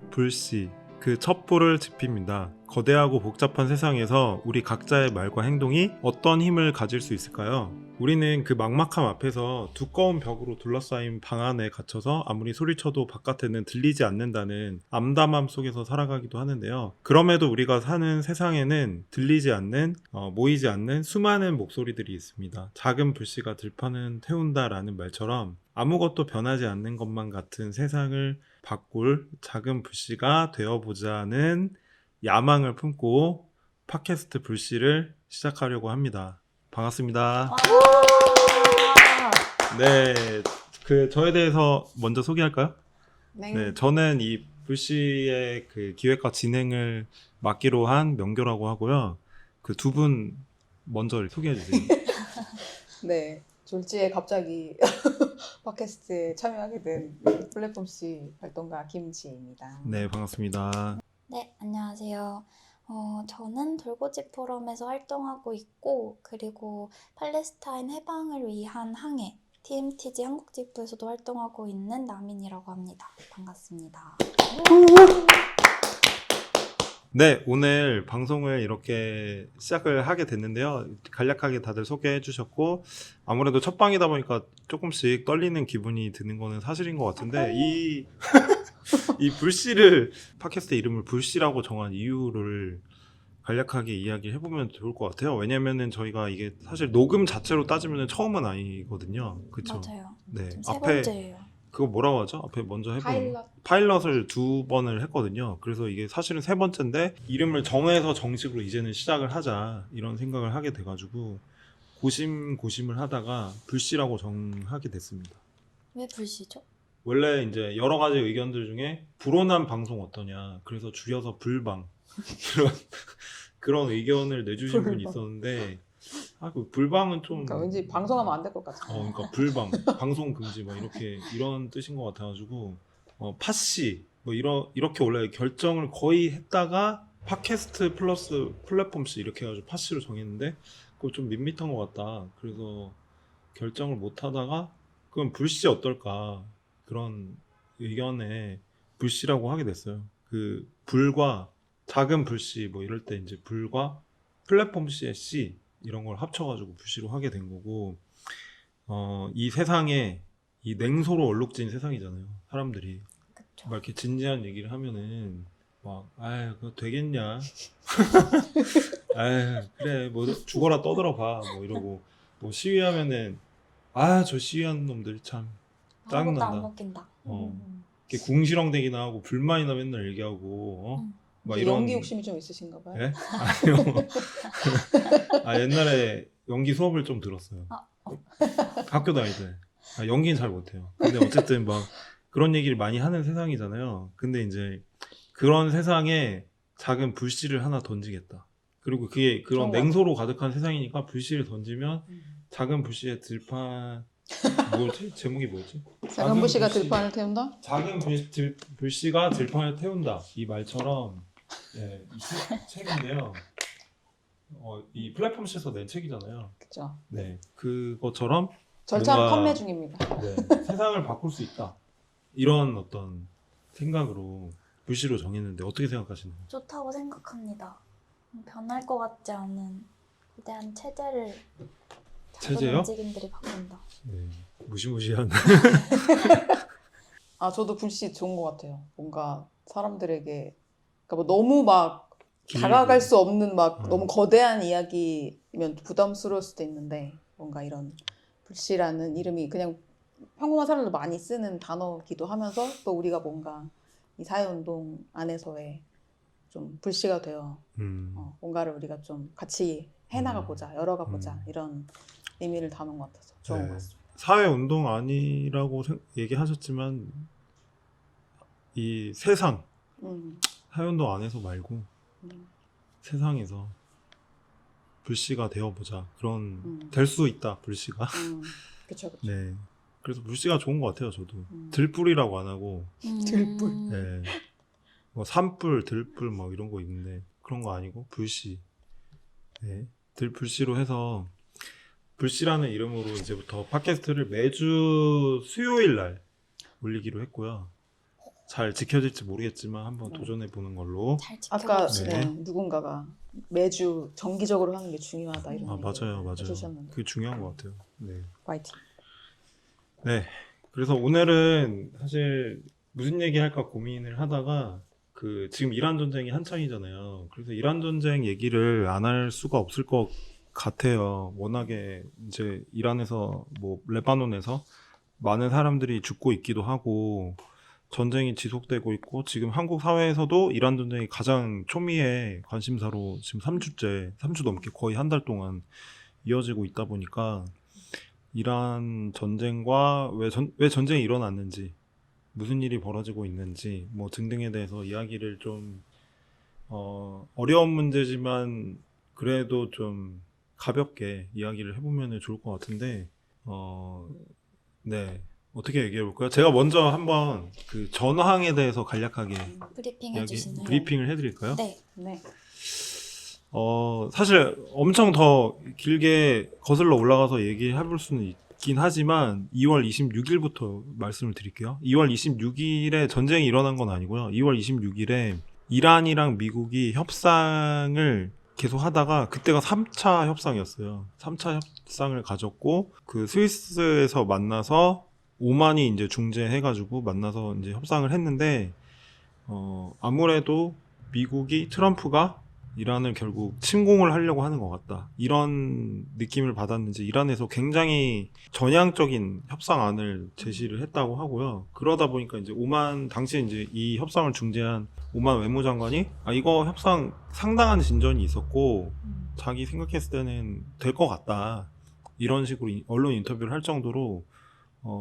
불씨, 그 첩보를 지핍니다. 거대하고 복잡한 세상에서 우리 각자의 말과 행동이 어떤 힘을 가질 수 있을까요? 우리는 그 막막함 앞에서 두꺼운 벽으로 둘러싸인 방 안에 갇혀서 아무리 소리쳐도 바깥에는 들리지 않는다는 암담함 속에서 살아가기도 하는데요. 그럼에도 우리가 사는 세상에는 들리지 않는, 모이지 않는 수많은 목소리들이 있습니다. 작은 불씨가 들판은 태운다라는 말처럼 아무것도 변하지 않는 것만 같은 세상을 바꿀 작은 불씨가 되어보자는 야망을 품고 팟캐스트 불씨를 시작하려고 합니다. 반갑습니다. 네, 저에 대해서 먼저 소개할까요? 네, 저는 이 불씨의 그 기획과 진행을 맡기로 한 명교라고 하고요. 그 두 분 먼저 소개해 주세요. 네, 졸지에 갑자기 팟캐스트에 참여하게 된 플랫폼 C 활동가 김지입니다. 네, 반갑습니다. 네, 안녕하세요. 저는 돌고집 포럼에서 활동하고 있고, 그리고 팔레스타인 해방을 위한 항해 TMTG 한국직부에서도 활동하고 있는 나민이라고 합니다. 반갑습니다. 네, 오늘 방송을 이렇게 시작을 하게 됐는데요. 간략하게 다들 소개해 주셨고, 아무래도 첫 방이다 보니까 조금씩 떨리는 기분이 드는 거는 사실인 것 같은데, 이 불씨를, 팟캐스트 이름을 불씨라고 정한 이유를 간략하게 이야기해보면 좋을 것 같아요. 왜냐면은 저희가 이게 사실 녹음 자체로 따지면 처음은 아니거든요. 그쵸? 맞아요. 네. 지금 세 번째예요. 그거 뭐라고 하죠? 앞에 먼저 해보면 파일럿. 파일럿을 2번을 했거든요. 그래서 이게 사실은 세 번째인데 이름을 정해서 정식으로 이제는 시작을 하자 이런 생각을 하게 돼가지고 고심을 하다가 불씨라고 정하게 됐습니다. 왜 불씨죠? 원래 이제 여러 가지 의견들 중에 불온한 방송 어떠냐, 그래서 줄여서 불방 그런 의견을 내주신 분이 있었는데, 그 불방은 좀 그러니까 왠지 방송하면 안 될 것 같아. 그러니까 불방, 방송 금지 뭐 이런 뜻인 것 같아가지고 팟씨 뭐 이렇게 원래 결정을 거의 했다가 팟캐스트 플러스 플랫폼씨 이렇게 해가지고 팟씨로 정했는데 그거 좀 밋밋한 것 같다. 그래서 결정을 못 하다가 그럼 불씨 어떨까, 그런 의견에 불씨라고 하게 됐어요. 그 불과 작은 불씨 뭐 이럴 때 이제 불과 플랫폼씨의 씨 이런 걸 합쳐가지고 불씨로 하게 된 거고, 이 세상에 이 냉소로 얼룩진 세상이잖아요. 사람들이 그쵸. 막 이렇게 진지한 얘기를 하면은 막 아유 그거 되겠냐, 아유 그래 뭐 죽어라 떠들어봐 뭐 이러고, 뭐 시위하면은 아 저 시위하는 놈들 참 아무것도 안 짜증난다. 먹긴다. 이렇게 궁시렁대기나 하고 불만이나 맨날 얘기하고 막 이런 연기 욕심이 좀 있으신가 봐요. 네? 아니요. 옛날에 연기 수업을 좀 들었어요. 학교 다닐 때. 연기는 잘 못해요. 근데 어쨌든 막 그런 얘기를 많이 하는 세상이잖아요. 근데 이제 그런 세상에 작은 불씨를 하나 던지겠다. 그리고 그게 그런 냉소로 가득한 세상이니까 불씨를 던지면 작은 불씨의 들판, 뭐지? 제목이 뭐였지? 작은 불씨가 들판을 태운다? 작은 불씨가 들판을 태운다. 이 말처럼 이 책인데요. 이 플랫폼에서 낸 책이잖아요. 그렇죠. 네, 그것처럼 절찬 뭔가- 판매 중입니다. 네, 세상을 바꿀 수 있다. 이런 어떤 생각으로 불씨로 정했는데 어떻게 생각하시나요? 좋다고 생각합니다. 변할 것 같지 않은 거대한 체제를 작은 체제요? 움직임들이 바꾼다. 네, 무시무시한. 저도 불씨 좋은 것 같아요. 뭔가 사람들에게 그러니까 뭐 너무 막 다가갈 수 없는 막 너무 거대한 이야기면 부담스러울 수도 있는데, 뭔가 이런 불씨라는 이름이 그냥 평범한 사람도 많이 쓰는 단어기도 하면서 또 우리가 뭔가 이 사회운동 안에서의 좀 불씨가 되어 뭔가를 우리가 좀 같이 해나가보자, 열어가보자 이런 의미를 담은 것 같아서 좋은 네. 것 같습니다. 사회운동 아니라고 얘기하셨지만 이 세상, 사회운동 안에서 말고 세상에서 불씨가 되어보자. 그런 될 수 있다, 불씨가. 그쵸. 네. 그래서 불씨가 좋은 것 같아요, 저도. 들불이라고 안 하고. 들불. 네. 뭐 산불, 들불 뭐 이런 거 있는데 그런 거 아니고 불씨. 네. 들불씨로 해서 불씨라는 이름으로 이제부터 팟캐스트를 매주 수요일 날 올리기로 했고요. 잘 지켜질지 모르겠지만 한번 네. 도전해 보는 걸로. 잘 아까 지켜봅시다. 네. 누군가가 매주 정기적으로 하는 게 중요하다 이런 아, 맞아요, 얘기를 맞아요. 해주셨는데 그게 중요한 것 같아요. 네. 파이팅. 네. 그래서 오늘은 사실 무슨 얘기 할까 고민을 하다가 그 지금 이란 전쟁이 한창이잖아요. 그래서 이란 전쟁 얘기를 안 할 수가 없을 것 같아요. 워낙에 이제 이란에서 뭐 레바논에서 많은 사람들이 죽고 있기도 하고 전쟁이 지속되고 있고 지금 한국 사회에서도 이란 전쟁이 가장 초미의 관심사로 지금 3주 넘게 거의 한 달 동안 이어지고 있다 보니까 이란 전쟁과 왜 전쟁이 일어났는지 무슨 일이 벌어지고 있는지 뭐 등등에 대해서 이야기를 좀 어려운 문제지만 그래도 좀 가볍게 이야기를 해보면 좋을 것 같은데 네 어떻게 얘기해 볼까요? 제가 먼저 한번 그 전황에 대해서 간략하게 브리핑 이야기 해주시나요? 브리핑을 해드릴까요? 네. 네. 사실 엄청 더 길게 거슬러 올라가서 얘기해 볼 수는 있긴 하지만 2월 26일부터 말씀을 드릴게요. 2월 26일에 전쟁이 일어난 건 아니고요. 2월 26일에 이란이랑 미국이 협상을 계속 하다가 그때가 3차 협상이었어요. 3차 협상을 가졌고 그 스위스에서 만나서 오만이 이제 중재해가지고 만나서 이제 협상을 했는데 아무래도 미국이 트럼프가 이란을 결국 침공을 하려고 하는 것 같다. 이런 느낌을 받았는지 이란에서 굉장히 전향적인 협상안을 제시를 했다고 하고요. 그러다 보니까 이제 오만 당시에 이제 이 협상을 중재한 오만 외무장관이 이거 협상 상당한 진전이 있었고 자기 생각했을 때는 될 것 같다. 이런 식으로 언론 인터뷰를 할 정도로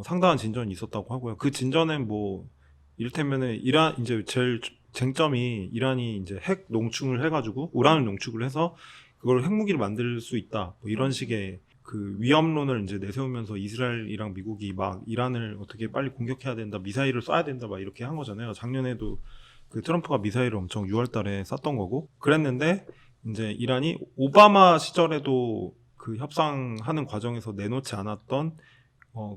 상당한 진전이 있었다고 하고요. 그 진전엔 뭐 이를테면은 이란 이제 제일 쟁점이 이란이 이제 핵 농축을 해가지고 우라늄 농축을 해서 그걸 핵무기를 만들 수 있다. 뭐 이런 식의 그 위험론을 이제 내세우면서 이스라엘이랑 미국이 막 이란을 어떻게 빨리 공격해야 된다, 미사일을 쏴야 된다, 막 이렇게 한 거잖아요. 작년에도 그 트럼프가 미사일을 엄청 6월달에 쐈던 거고 그랬는데 이제 이란이 오바마 시절에도 그 협상하는 과정에서 내놓지 않았던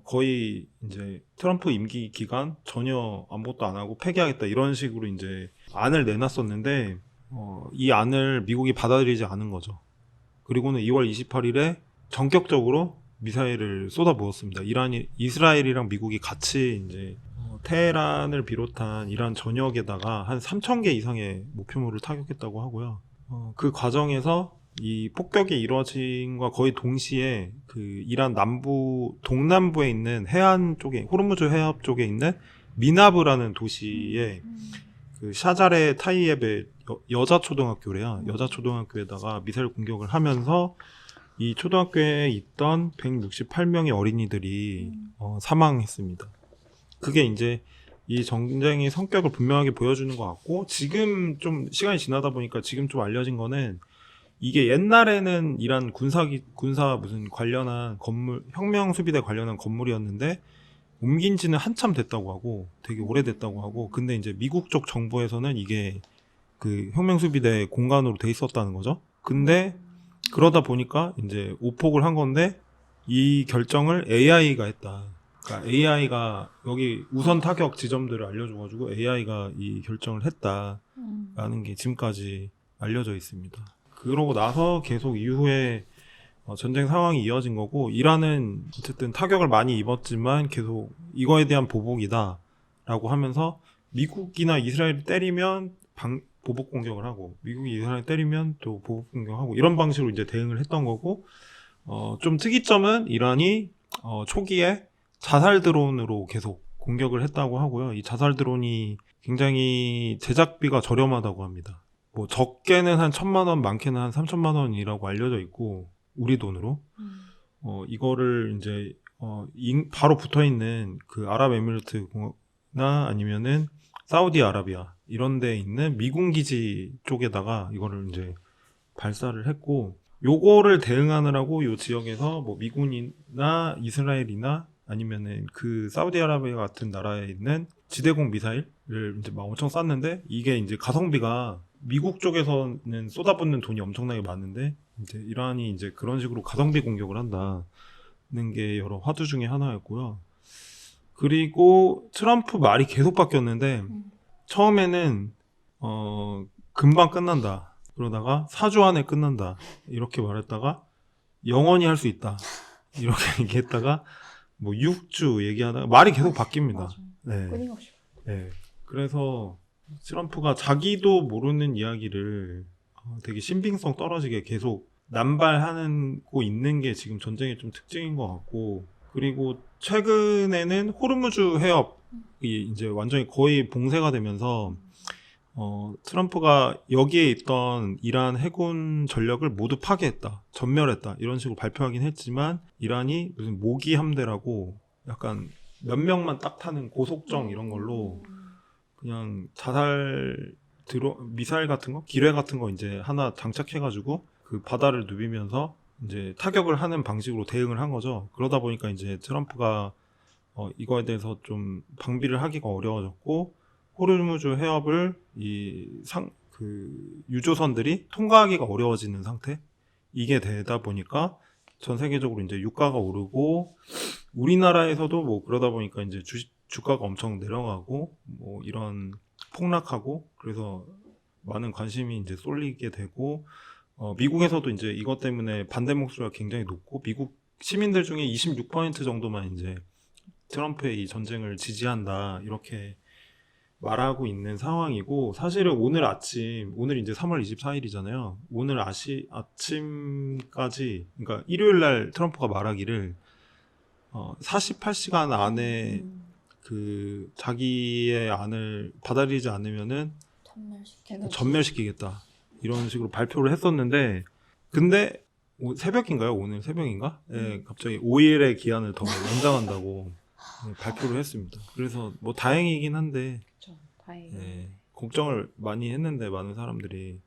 거의 이제 트럼프 임기 기간 전혀 아무것도 안 하고 폐기하겠다 이런 식으로 이제 안을 내놨었는데 이 안을 미국이 받아들이지 않은 거죠. 그리고는 2월 28일에 전격적으로 미사일을 쏟아부었습니다. 이스라엘이랑 미국이 같이 이제 테헤란을 비롯한 이란 전역에다가 한 3,000개 이상의 목표물을 타격했다고 하고요. 그 과정에서 이 폭격이 이루어진과 거의 동시에 그 이란 동남부에 있는 해안 쪽에 호르무즈 해협 쪽에 있는 미나브라는 도시에 그 샤자레 타이옙의 여자 초등학교래요. 여자 초등학교에다가 미사일 공격을 하면서 이 초등학교에 있던 168명의 어린이들이 사망했습니다. 그게 이제 이 전쟁의 성격을 분명하게 보여주는 것 같고 지금 좀 시간이 지나다 보니까 지금 좀 알려진 거는 이게 옛날에는 이란 군사 무슨 관련한 건물, 혁명 수비대 관련한 건물이었는데 옮긴 지는 한참 됐다고 하고 되게 오래됐다고 하고 근데 이제 미국 쪽 정부에서는 이게 그 혁명 수비대 공간으로 돼 있었다는 거죠. 근데 그러다 보니까 이제 오폭을 한 건데 이 결정을 AI가 했다. 그러니까 AI가 여기 우선 타격 지점들을 알려줘가지고 AI가 이 결정을 했다라는 게 지금까지 알려져 있습니다. 그러고 나서 계속 이후에 전쟁 상황이 이어진 거고 이란은 어쨌든 타격을 많이 입었지만 계속 이거에 대한 보복이다 라고 하면서 미국이나 이스라엘을 때리면 보복 공격을 하고 미국이 이스라엘을 때리면 또 보복 공격하고 이런 방식으로 이제 대응을 했던 거고 좀 특이점은 이란이 초기에 자살 드론으로 계속 공격을 했다고 하고요. 이 자살 드론이 굉장히 제작비가 저렴하다고 합니다. 뭐 적게는 한 1,000만 원, 많게는 한 3,000만 원이라고 알려져 있고 우리 돈으로 이거를 이제 바로 붙어 있는 그 아랍에미리트나 아니면은 사우디아라비아 이런 데 있는 미군 기지 쪽에다가 이거를 이제 발사를 했고 요거를 대응하느라고 요 지역에서 뭐 미군이나 이스라엘이나 아니면은 그 사우디아라비아 같은 나라에 있는 지대공 미사일을 이제 막 엄청 쐈는데 이게 이제 가성비가 미국 쪽에서는 쏟아붓는 돈이 엄청나게 많은데 이제 이란이 이제 그런 식으로 가성비 공격을 한다는 게 여러 화두 중에 하나였고요. 그리고 트럼프 말이 계속 바뀌었는데 처음에는 금방 끝난다. 그러다가 4주 안에 끝난다. 이렇게 말했다가 영원히 할 수 있다. 이렇게 얘기했다가 뭐 6주 얘기하다가 말이 계속 바뀝니다. 맞아. 네. 끊임없이. 네. 그래서 트럼프가 자기도 모르는 이야기를 되게 신빙성 떨어지게 계속 남발하고 있는 게 지금 전쟁의 좀 특징인 것 같고, 그리고 최근에는 호르무즈 해협이 이제 완전히 거의 봉쇄가 되면서 트럼프가 여기에 있던 이란 해군 전력을 모두 파괴했다, 전멸했다 이런 식으로 발표하긴 했지만 이란이 무슨 모기 함대라고 약간 몇 명만 딱 타는 고속정 이런 걸로 그냥 미사일 같은 거, 기뢰 같은 거 이제 하나 장착해가지고 그 바다를 누비면서 이제 타격을 하는 방식으로 대응을 한 거죠. 그러다 보니까 이제 트럼프가 이거에 대해서 좀 방비를 하기가 어려워졌고, 호르무즈 해협을 그 유조선들이 통과하기가 어려워지는 상태? 이게 되다 보니까 전 세계적으로 이제 유가가 오르고, 우리나라에서도 뭐 그러다 보니까 이제 주가가 엄청 내려가고 뭐 이런 폭락하고, 그래서 많은 관심이 이제 쏠리게 되고, 미국에서도 이제 이것 때문에 반대 목소리가 굉장히 높고, 미국 시민들 중에 26% 정도만 이제 트럼프의 이 전쟁을 지지한다 이렇게 말하고 있는 상황이고, 사실은 오늘 이제 3월 24일이잖아요. 오늘 아침까지, 그러니까 일요일 날 트럼프가 말하기를 48시간 안에 그 자기의 안을 받아들이지 않으면은 전멸시키겠다 이런 식으로 발표를 했었는데, 근데 새벽인가요? 오늘 새벽인가? 예, 갑자기 5일의 기한을 더 연장한다고 발표를 했습니다. 그래서 뭐 다행이긴 한데, 그렇죠. 다행히. 예, 걱정을 많이 했는데 많은 사람들이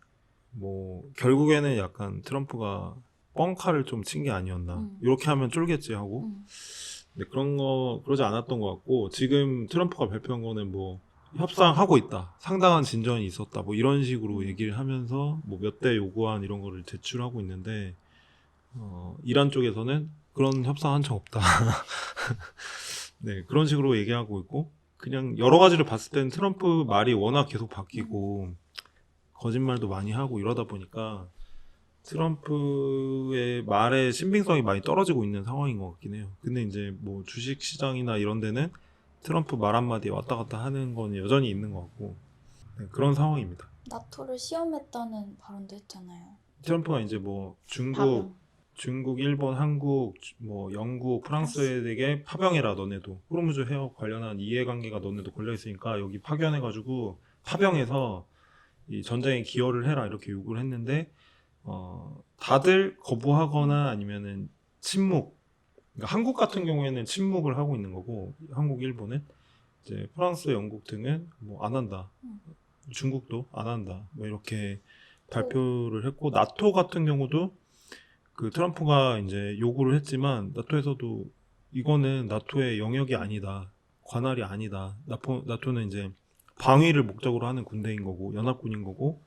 뭐 결국에는 약간 트럼프가 뻥카를 좀 친 게 아니었나, 이렇게 하면 쫄겠지 하고. 근데 그러지 않았던 것 같고, 지금 트럼프가 발표한 거는 뭐 협상하고 있다, 상당한 진전이 있었다, 뭐 이런 식으로 얘기를 하면서 뭐 몇 대 요구안 이런 거를 제출하고 있는데, 이란 쪽에서는 그런 협상한 적 없다. 네, 그런 식으로 얘기하고 있고, 그냥 여러 가지를 봤을 때는 트럼프 말이 워낙 계속 바뀌고 거짓말도 많이 하고 이러다 보니까 트럼프의 말의 신빙성이 많이 떨어지고 있는 상황인 것 같긴 해요. 근데 이제 뭐 주식 시장이나 이런 데는 트럼프 말 한마디에 왔다 갔다 하는 건 여전히 있는 것 같고, 네, 그런 상황입니다. 나토를 시험했다는 발언도 했잖아요. 트럼프가 이제 뭐 중국, 일본, 한국, 뭐 영국, 프랑스에게 파병해라 너네도, 호르무즈 해협 관련한 이해관계가 너네도 걸려있으니까 여기 파견해가지고 파병해서 이 전쟁에 기여를 해라 이렇게 요구를 했는데, 다들 거부하거나 아니면은 침묵. 그러니까 한국 같은 경우에는 침묵을 하고 있는 거고, 한국, 일본은 이제 프랑스, 영국 등은 뭐 안 한다. 중국도 안 한다. 뭐 이렇게 발표를 했고, 나토 같은 경우도 그 트럼프가 이제 요구를 했지만 나토에서도 이거는 나토의 영역이 아니다, 관할이 아니다. 나토는 이제 방위를 목적으로 하는 군대인 거고 연합군인 거고,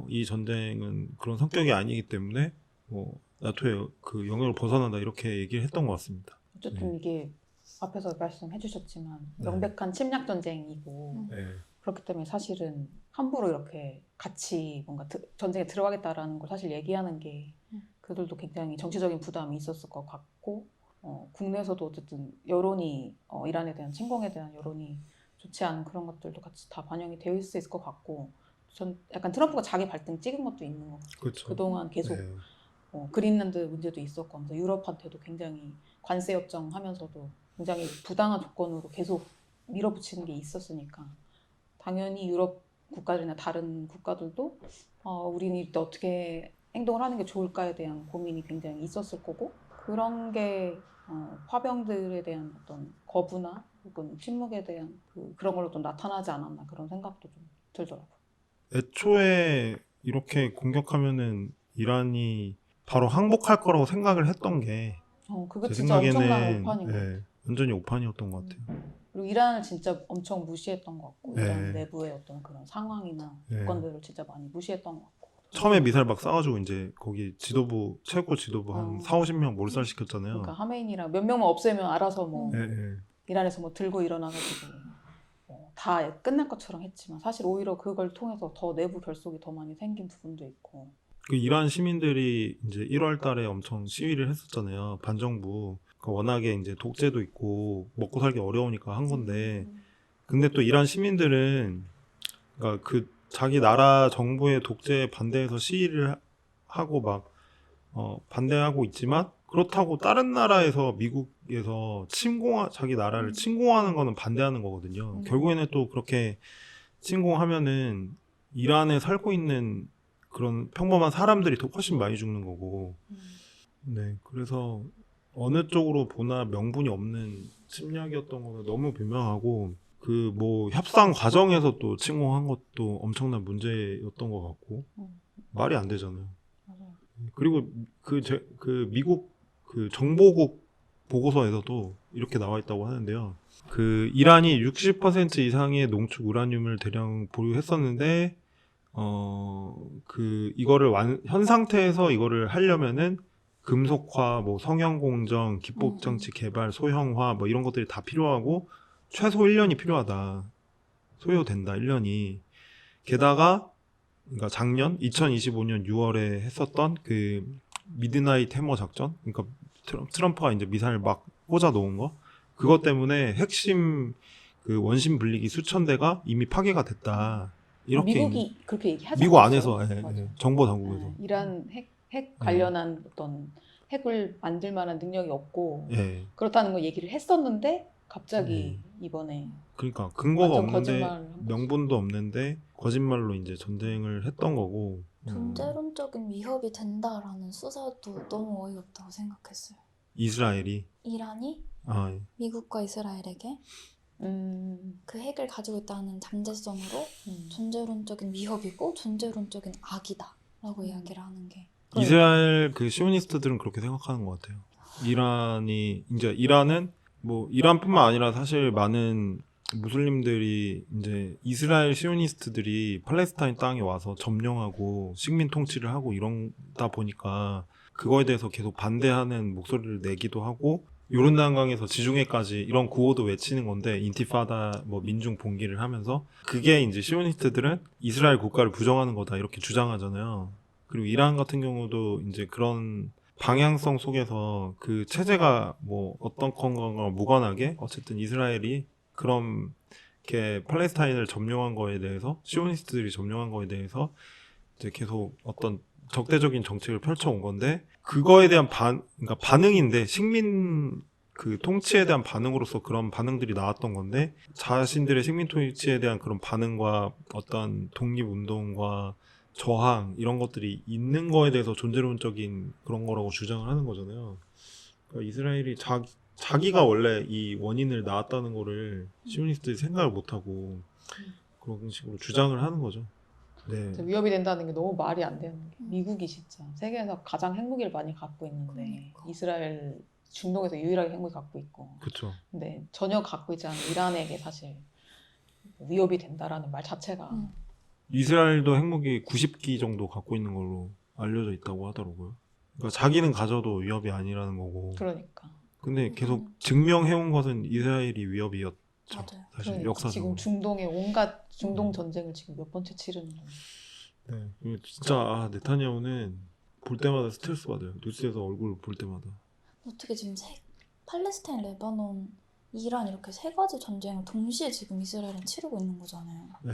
이 전쟁은 그런 성격이 아니기 때문에 뭐 나토의 그 영역을 벗어난다 이렇게 얘기를 했던 것 같습니다. 어쨌든 네. 이게 앞에서 말씀해 주셨지만 네. 명백한 침략 전쟁이고, 네. 그렇기 때문에 사실은 함부로 이렇게 같이 뭔가 전쟁에 들어가겠다라는 걸 사실 얘기하는 게 그들도 굉장히 정치적인 부담이 있었을 것 같고, 국내에서도 어쨌든 여론이 이란에 대한 침공에 대한 여론이 좋지 않은 그런 것들도 같이 다 반영이 되어 있을 것 같고, 전 약간 트럼프가 자기 발등 찍은 것도 있는 것 같아요. 그렇죠. 그동안 계속 네. 그린란드 문제도 있었고 하면서 유럽한테도 굉장히 관세 협정하면서도 굉장히 부당한 조건으로 계속 밀어붙이는 게 있었으니까, 당연히 유럽 국가들이나 다른 국가들도 우리는 이때 어떻게 행동을 하는 게 좋을까에 대한 고민이 굉장히 있었을 거고, 그런 게 화병들에 대한 어떤 거부나 혹은 침묵에 대한 그런 걸로 좀 나타나지 않았나, 그런 생각도 좀 들더라고요. 애초에 이렇게 공격하면은 이란이 바로 항복할 거라고 생각을 했던 게, 그게 제 진짜 엄청난 생각에는 오판인 것 같아요. 완전히 오판이었던 것 같아요. 그리고 이란을 진짜 엄청 무시했던 것 같고 네. 이란 내부의 어떤 그런 상황이나 네. 조건들을 진짜 많이 무시했던 것 같고 처음에 미사일 막 쏴가지고 이제 거기 지도부 최고 지도부 한 4, 50명 몰살시켰잖아요. 그러니까 하메인이랑 몇 명만 없애면 알아서 뭐 예, 예. 이란에서 뭐 들고 일어나가지고 다 끝날 것처럼 했지만 사실 오히려 그걸 통해서 더 내부 결속이 더 많이 생긴 부분도 있고 그 이란 시민들이 이제 1월 달에 엄청 시위를 했었잖아요. 반정부. 그러니까 워낙에 이제 독재도 있고 먹고 살기 어려우니까 한 건데 근데 또 이란 시민들은 그러니까 그 자기 나라 정부의 독재에 반대해서 시위를 하고 막 반대하고 있지만 그렇다고 다른 나라에서 미국에서 자기 나라를 침공하는 거는 반대하는 거거든요. 결국에는 또 그렇게 침공하면은 이란에 살고 있는 그런 평범한 사람들이 더 훨씬 많이 죽는 거고. 네, 그래서 어느 쪽으로 보나 명분이 없는 침략이었던 거는 너무 분명하고 그 뭐 협상 과정에서 또 침공한 것도 엄청난 문제였던 것 같고 말이 안 되잖아요. 맞아요. 그리고 그 미국 그 정보국 보고서에서도 이렇게 나와 있다고 하는데요. 그 이란이 60% 이상의 농축 우라늄을 대량 보유했었는데 그 이거를 현 상태에서 이거를 하려면은 금속화, 뭐 성형 공정, 기폭 장치 개발, 소형화 뭐 이런 것들이 다 필요하고 최소 1년이 필요하다. 소요된다. 1년이. 게다가 그러니까 작년 2025년 6월에 했었던 그 미드나잇 해머 작전, 그러니까 트럼프가 이제 미사일 막 꽂아 놓은 거, 그것 때문에 핵심 그 원심 분리기 수천 대가 이미 파괴가 됐다. 이렇게 미국이 그렇게 얘기하지 미국 않았어요? 안에서 예, 맞아요. 예, 정보 당국에서 네, 이란 핵 관련한 어떤 핵을 만들 만한 능력이 없고 예, 그렇다는 거 얘기를 했었는데 갑자기 이번에 그러니까 근거가 완전 없는데 거짓말을 한 거죠. 명분도 없는데 거짓말로 이제 전쟁을 했던 거고. 존재론적인 위협이 된다라는 수사도 너무 어이없다고 생각했어요. 이스라엘이 이란이 아, 미국과 이스라엘에게 그 핵을 가지고 있다는 잠재성으로 존재론적인 위협이고 존재론적인 악이다라고 이야기를 하는 게 이스라엘 그 시오니스트들은 그렇게 생각하는 것 같아요. 이란은 뭐 이란뿐만 아니라 사실 많은 무슬림들이 이제 이스라엘 시오니스트들이 팔레스타인 땅에 와서 점령하고 식민 통치를 하고 이러다 보니까 그거에 대해서 계속 반대하는 목소리를 내기도 하고 요르단강에서 지중해까지 이런 구호도 외치는 건데 인티파다 뭐 민중 봉기를 하면서 그게 이제 시오니스트들은 이스라엘 국가를 부정하는 거다 이렇게 주장하잖아요. 그리고 이란 같은 경우도 이제 그런 방향성 속에서 그 체제가 뭐 어떤 건가 무관하게 어쨌든 이스라엘이 그런 게 팔레스타인을 점령한 거에 대해서 시오니스트들이 점령한 거에 대해서 이제 계속 어떤 적대적인 정책을 펼쳐온 건데 그거에 대한 그러니까 반응인데 식민 그 통치에 대한 반응으로서 그런 반응들이 나왔던 건데 자신들의 식민 통치에 대한 그런 반응과 어떤 독립운동과 저항 이런 것들이 있는 거에 대해서 존재론적인 그런 거라고 주장을 하는 거잖아요. 그러니까 이스라엘이 자기가 원래 이 원인을 낳았다는 거를 시오니스트들이 생각을 못하고 그런 식으로 주장을 하는 거죠. 네. 위협이 된다는 게 너무 말이 안 되는 게 미국이 진짜 세계에서 가장 핵무기를 많이 갖고 있는데 그러니까. 이스라엘 중동에서 유일하게 핵무기 갖고 있고 그렇죠. 근데 전혀 갖고 있지 않은 이란에게 사실 위협이 된다라는 말 자체가 이스라엘도 핵무기 90기 정도 갖고 있는 걸로 알려져 있다고 하더라고요. 그러니까 자기는 가져도 위협이 아니라는 거고. 그러니까 근데 계속 증명해온 것은 이스라엘이 위협이었죠. 맞아요. 사실 그러니까 역사적으로. 지금 중동의 온갖 중동 전쟁을 지금 몇 번째 치르는 거예요. 네. 이거 진짜 네타냐후는 볼 때마다 스트레스 받아요. 뉴스에서 얼굴 볼 때마다. 어떻게 지금 팔레스타인, 레바논, 이란 이렇게 세 가지 전쟁을 동시에 지금 이스라엘은 치르고 있는 거잖아요. 네.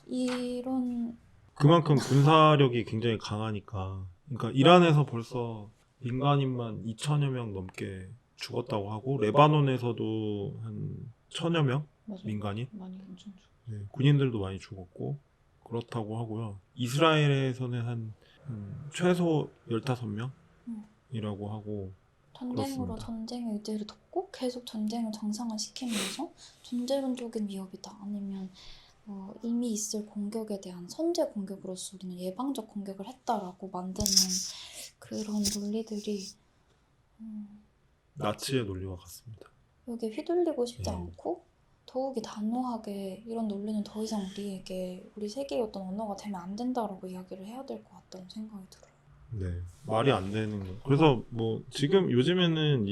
이런 그만큼 군사력이 굉장히 강하니까. 그러니까 이란에서 벌써 민간인만 2천여 명 넘게 죽었다고 하고 레바논에서도 한 1,000여 명 맞아요. 민간인. 많이 엄청 네, 군인들도 많이 죽었고 그렇다고 하고요. 이스라엘에서는 한 최소 15명이라고 하고 전쟁으로 그렇습니다. 전쟁의 의지를 덮고 계속 전쟁을 정상화시키면서 존재론적인 위협이다 아니면 이미 있을 공격에 대한 선제 공격으로서 우리는 예방적 공격을 했다라고 만드는 그런 논리들이 나치의 논리와 같습니다. 여기에 휘둘리고 싶지 예. 않고 더욱이 단호하게 이런 논리는 더 이상 우리에게 우리 세계의 어떤 언어가 되면 안 된다라고 이야기를 해야 될 것 같다는 생각이 들어요. 네, 말이 안 되는 거. 그래서 뭐 지금 요즘에는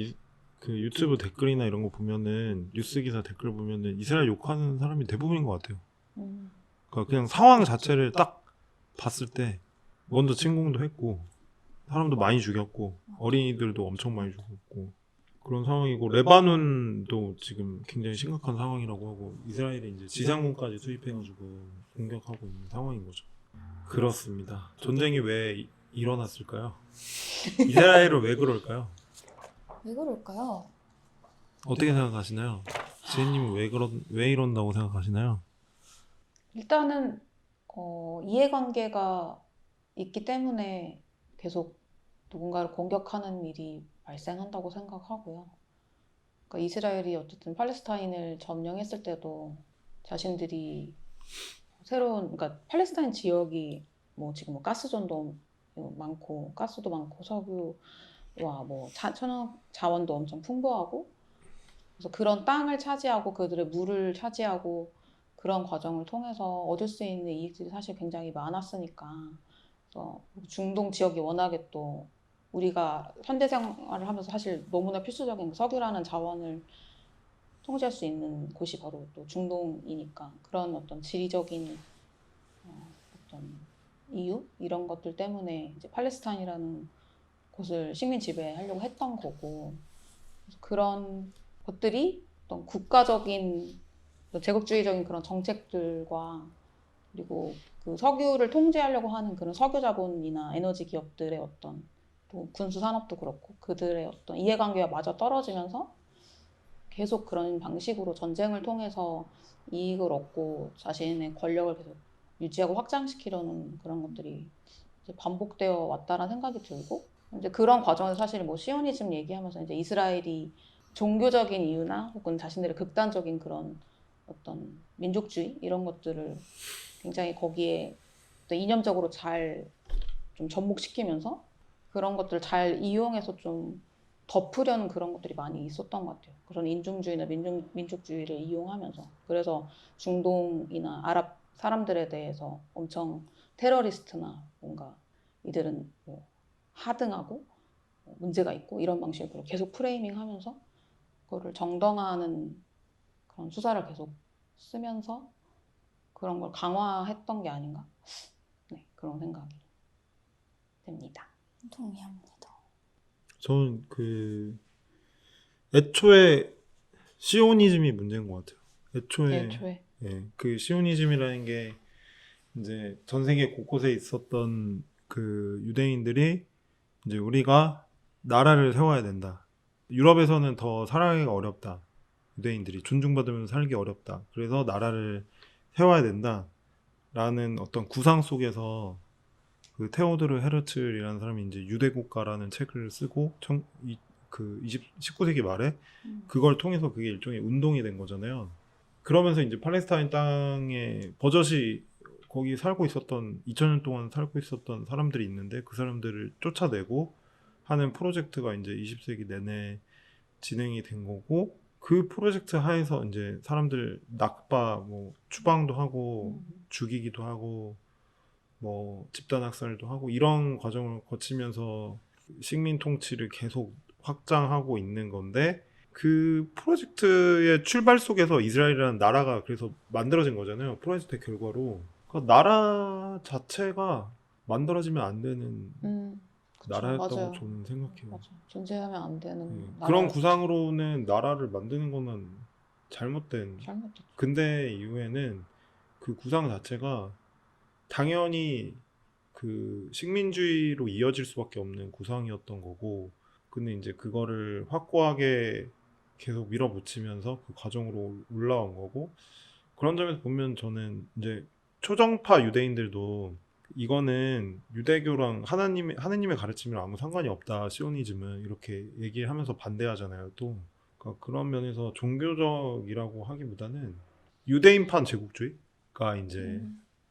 그 유튜브 댓글이나 이런 거 보면은 뉴스 기사 댓글 보면은 이스라엘 욕하는 사람이 대부분인 것 같아요. 그러니까 그냥 상황 자체를 딱 봤을 때 먼저 침공도 했고 사람도 많이 죽였고 어린이들도 엄청 많이 죽었고 그런 상황이고 레바논도 지금 굉장히 심각한 상황이라고 하고 이스라엘이 이제 지상군까지 투입해가지고 공격하고 있는 상황인 거죠. 그렇습니다. 전쟁이 왜 일어났을까요? 이스라엘은 왜 그럴까요? 왜 그럴까요? 어떻게 생각하시나요? 지혜님은 왜 이런다고 생각하시나요? 일단은 이해관계가 있기 때문에 계속 누군가를 공격하는 일이 발생한다고 생각하고요. 그러니까 이스라엘이 어쨌든 팔레스타인을 점령했을 때도 자신들이 새로운, 그러니까 팔레스타인 지역이 뭐 지금 뭐 가스전도 많고 가스도 많고 석유와 뭐 천연 자원도 엄청 풍부하고 그래서 그런 땅을 차지하고 그들의 물을 차지하고 그런 과정을 통해서 얻을 수 있는 이익들이 사실 굉장히 많았으니까 그래서 중동 지역이 워낙에 또 우리가 현대 생활을 하면서 사실 너무나 필수적인 석유라는 자원을 통제할 수 있는 곳이 바로 또 중동이니까 그런 어떤 지리적인 어떤 이유 이런 것들 때문에 이제 팔레스타인이라는 곳을 식민 지배하려고 했던 거고 그래서 그런 것들이 어떤 국가적인 제국주의적인 그런 정책들과 그리고 그 석유를 통제하려고 하는 그런 석유 자본이나 에너지 기업들의 어떤 또 군수 산업도 그렇고 그들의 어떤 이해관계가 마저 떨어지면서 계속 그런 방식으로 전쟁을 통해서 이익을 얻고 자신의 권력을 계속 유지하고 확장시키려는 그런 것들이 이제 반복되어 왔다라는 생각이 들고 이제 그런 과정에서 사실 뭐 시오니즘 얘기하면서 이제 이스라엘이 종교적인 이유나 혹은 자신들의 극단적인 그런 어떤 민족주의 이런 것들을 굉장히 거기에 또 이념적으로 잘 좀 접목시키면서 그런 것들을 잘 이용해서 좀 덮으려는 그런 것들이 많이 있었던 것 같아요. 그런 인종주의나 민족주의를 이용하면서 그래서 중동이나 아랍 사람들에 대해서 엄청 테러리스트나 뭔가 이들은 뭐 하등하고 문제가 있고 이런 방식으로 계속 프레이밍하면서 그거를 정당화하는 그런 수사를 계속 쓰면서 그런 걸 강화했던 게 아닌가? 네, 그런 생각이 듭니다. 동의합니다. 저는 애초에 시오니즘이 문제인 것 같아요. 애초에 그 시오니즘이라는 게 이제 전 세계 곳곳에 있었던 그 유대인들이 이제 우리가 나라를 세워야 된다. 유럽에서는 더 살아가기가 어렵다. 유대인들이 존중받으면서 살기 어렵다. 그래서 나라를 세워야 된다. 라는 어떤 구상 속에서 그 테오도르 헤르츠라는 사람이 이제 유대 국가라는 책을 쓰고 19세기 말에 그걸 통해서 그게 일종의 운동이 된 거잖아요. 그러면서 이제 팔레스타인 땅에 버젓이 거기 살고 있었던 2000년 동안 살고 있었던 사람들이 있는데 그 사람들을 쫓아내고 하는 프로젝트가 이제 20세기 내내 진행이 된 거고 그 프로젝트 하에서 이제 사람들 낙바 뭐 추방도 하고 죽이기도 하고 뭐 집단 학살도 하고 이런 과정을 거치면서 식민 통치를 계속 확장하고 있는 건데 그 프로젝트의 출발 속에서 이스라엘이라는 나라가 그래서 만들어진 거잖아요. 프로젝트의 결과로. 그 나라 자체가 만들어지면 안 되는 그쵸, 나라였다고 맞아요. 저는 생각해요. 맞아. 존재하면 안 되는 네. 나라. 그런 구상으로는 나라를 만드는 거는 잘못된. 잘못됐죠. 근대 이후에는 그 구상 자체가 당연히 그 식민주의로 이어질 수밖에 없는 구상이었던 거고, 근데 이제 그거를 확고하게 계속 밀어붙이면서 그 과정으로 올라온 거고, 그런 점에서 보면 저는 이제 초정파 유대인들도 이거는 유대교랑 하나님의 가르침이랑 아무 상관이 없다. 시오니즘은 이렇게 얘기를 하면서 반대하잖아요. 또 그러니까 그런 면에서 종교적이라고 하기보다는 유대인판 제국주의가 이제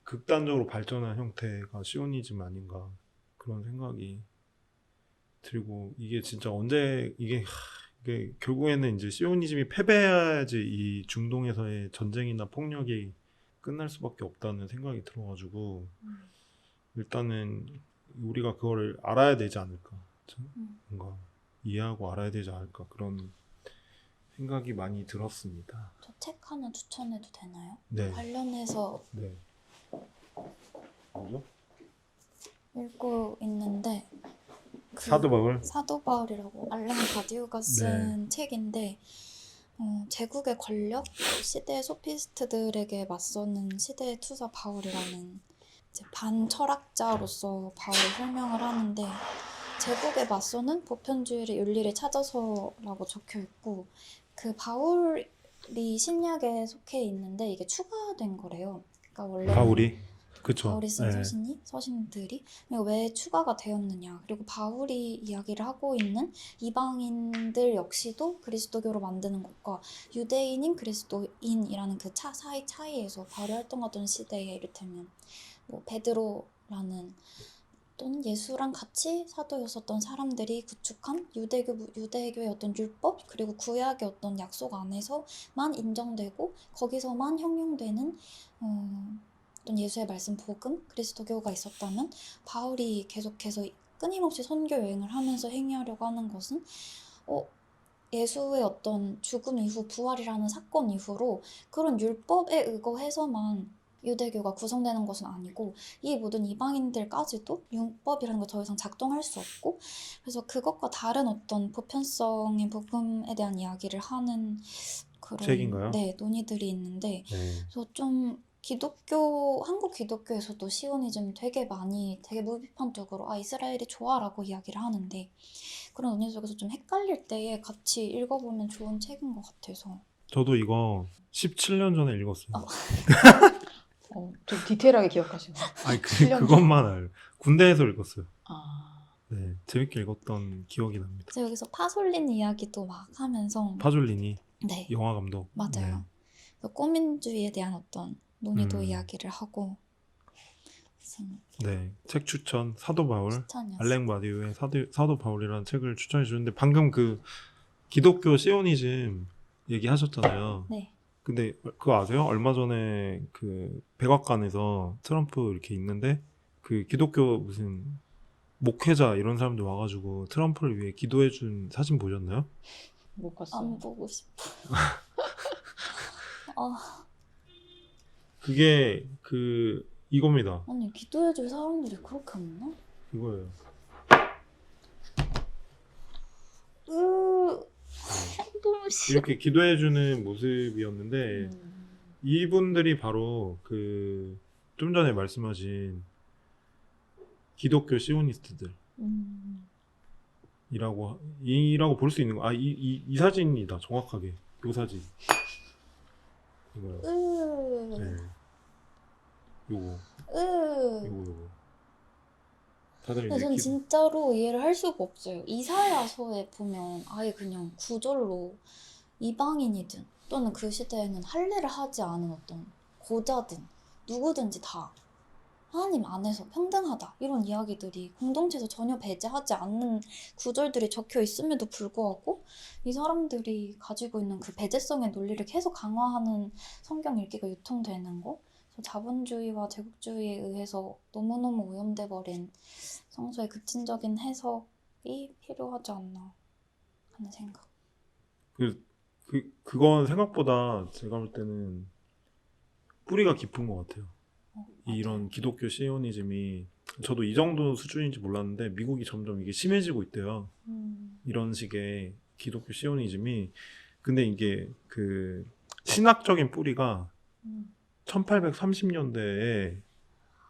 극단적으로 발전한 형태가 시오니즘 아닌가 그런 생각이 들고 이게 진짜 언제 이게 이게 결국에는 이제 시오니즘이 패배해야지 이 중동에서의 전쟁이나 폭력이 끝날 수밖에 없다는 생각이 들어가지고 일단은 우리가 그거를 알아야 되지 않을까. 뭔가 이해하고 알아야 되지 않을까 그런 생각이 많이 들었습니다. 저 책 하나 추천해도 되나요? 네. 관련해서 네. 뭐죠? 읽고 있는데 사도 바울? 사도 바울이라고 알렌 바디우가 쓴 책인데 제국의 권력, 시대의 소피스트들에게 맞서는 시대의 투사 바울이라는 이제 반철학자로서 바울을 설명을 하는데 제국에 맞서는 보편주의를 윤리를 찾아서라고 적혀 있고 그 바울이 신약에 속해 있는데 이게 추가된 거래요. 그러니까 원래 바울이? 그쵸. 바울이 쓴 네. 서신들이 왜 추가가 되었느냐 그리고 바울이 이야기를 하고 있는 이방인들 역시도 그리스도교로 만드는 것과 유대인인 그리스도인이라는 그 사이 차이에서 바울이 활동하던 시대에 이를테면 뭐 베드로라는 또는 예수랑 같이 사도였었던 사람들이 구축한 유대교의 어떤 율법 그리고 구약의 어떤 약속 안에서만 인정되고 거기서만 형용되는 어떤 예수의 말씀 복음 그리스도교가 있었다면 바울이 계속해서 끊임없이 선교 여행을 하면서 행위하려고 하는 것은 예수의 어떤 죽음 이후 부활이라는 사건 이후로 그런 율법에 의거해서만 유대교가 구성되는 것은 아니고 이 모든 이방인들까지도 율법이라는 거 더 이상 작동할 수 없고 그래서 그것과 다른 어떤 보편성의 복음에 대한 이야기를 하는 그런 책인가요? 네, 논의들이 있는데 네. 그래서 좀 한국 기독교에서도 시오니즘 되게 무비판적으로 이스라엘이 좋아라고 이야기를 하는데 그런 논의 속에서 좀 헷갈릴 때에 같이 읽어보면 좋은 책인 것 같아서 저도 이거 17년 전에 읽었어요. 좀 디테일하게 기억하시네요. 아니 7년 전. 그것만 알아요. 군대에서 읽었어요. 아, 네, 재밌게 읽었던 기억이 납니다. 그래서 여기서 파솔린 이야기도 막 하면서 파졸리니 네 영화 감독. 맞아요. 그래서 꼬민주의에 대한 어떤 논의도 음. 이야기를 하고 네, 책 추천 사도 바울 추천이었어요. 알랭 바디우의 사도 바울이라는 책을 추천해 주는데 방금 그 기독교 시오니즘 얘기하셨잖아요. 네. 근데 그거 아세요? 얼마 전에 그 백악관에서 트럼프 이렇게 있는데 그 기독교 무슨 목회자 이런 사람들 와가지고 트럼프를 위해 기도해준 사진 보셨나요? 못 봤어요. 안 보고 싶어. 그게 그 이겁니다. 아니 기도해줄 사람들이 그렇게 없나? 이거예요. 너무 싫어. 이렇게 기도해주는 모습이었는데 이분들이 바로 그 좀 전에 말씀하신 기독교 시오니스트들. 이라고 볼 수 있는 거. 이 사진이다. 정확하게. 요 사진. 이거요. 네. 요거. 다들 근데 이제 전 진짜로 이해를 할 수가 없어요. 이사야서에 보면 아예 그냥 구절로 이방인이든 또는 그 시대에는 할례를 하지 않은 어떤 고자든 누구든지 다 하나님 안에서 평등하다 이런 이야기들이 공동체에서 전혀 배제하지 않는 구절들이 적혀 있음에도 불구하고 이 사람들이 가지고 있는 그 배제성의 논리를 계속 강화하는 성경 읽기가 유통되는 거 자본주의와 제국주의에 의해서 너무너무 오염돼 버린 성서의 급진적인 해석이 필요하지 않나 하는 생각. 그건 생각보다 제가 볼 때는 뿌리가 깊은 것 같아요. 이런 기독교 시오니즘이 저도 이 정도 수준인지 몰랐는데 미국이 점점 이게 심해지고 있대요. 이런 식의 기독교 시오니즘이. 근데 이게 그 신학적인 뿌리가 1830년대에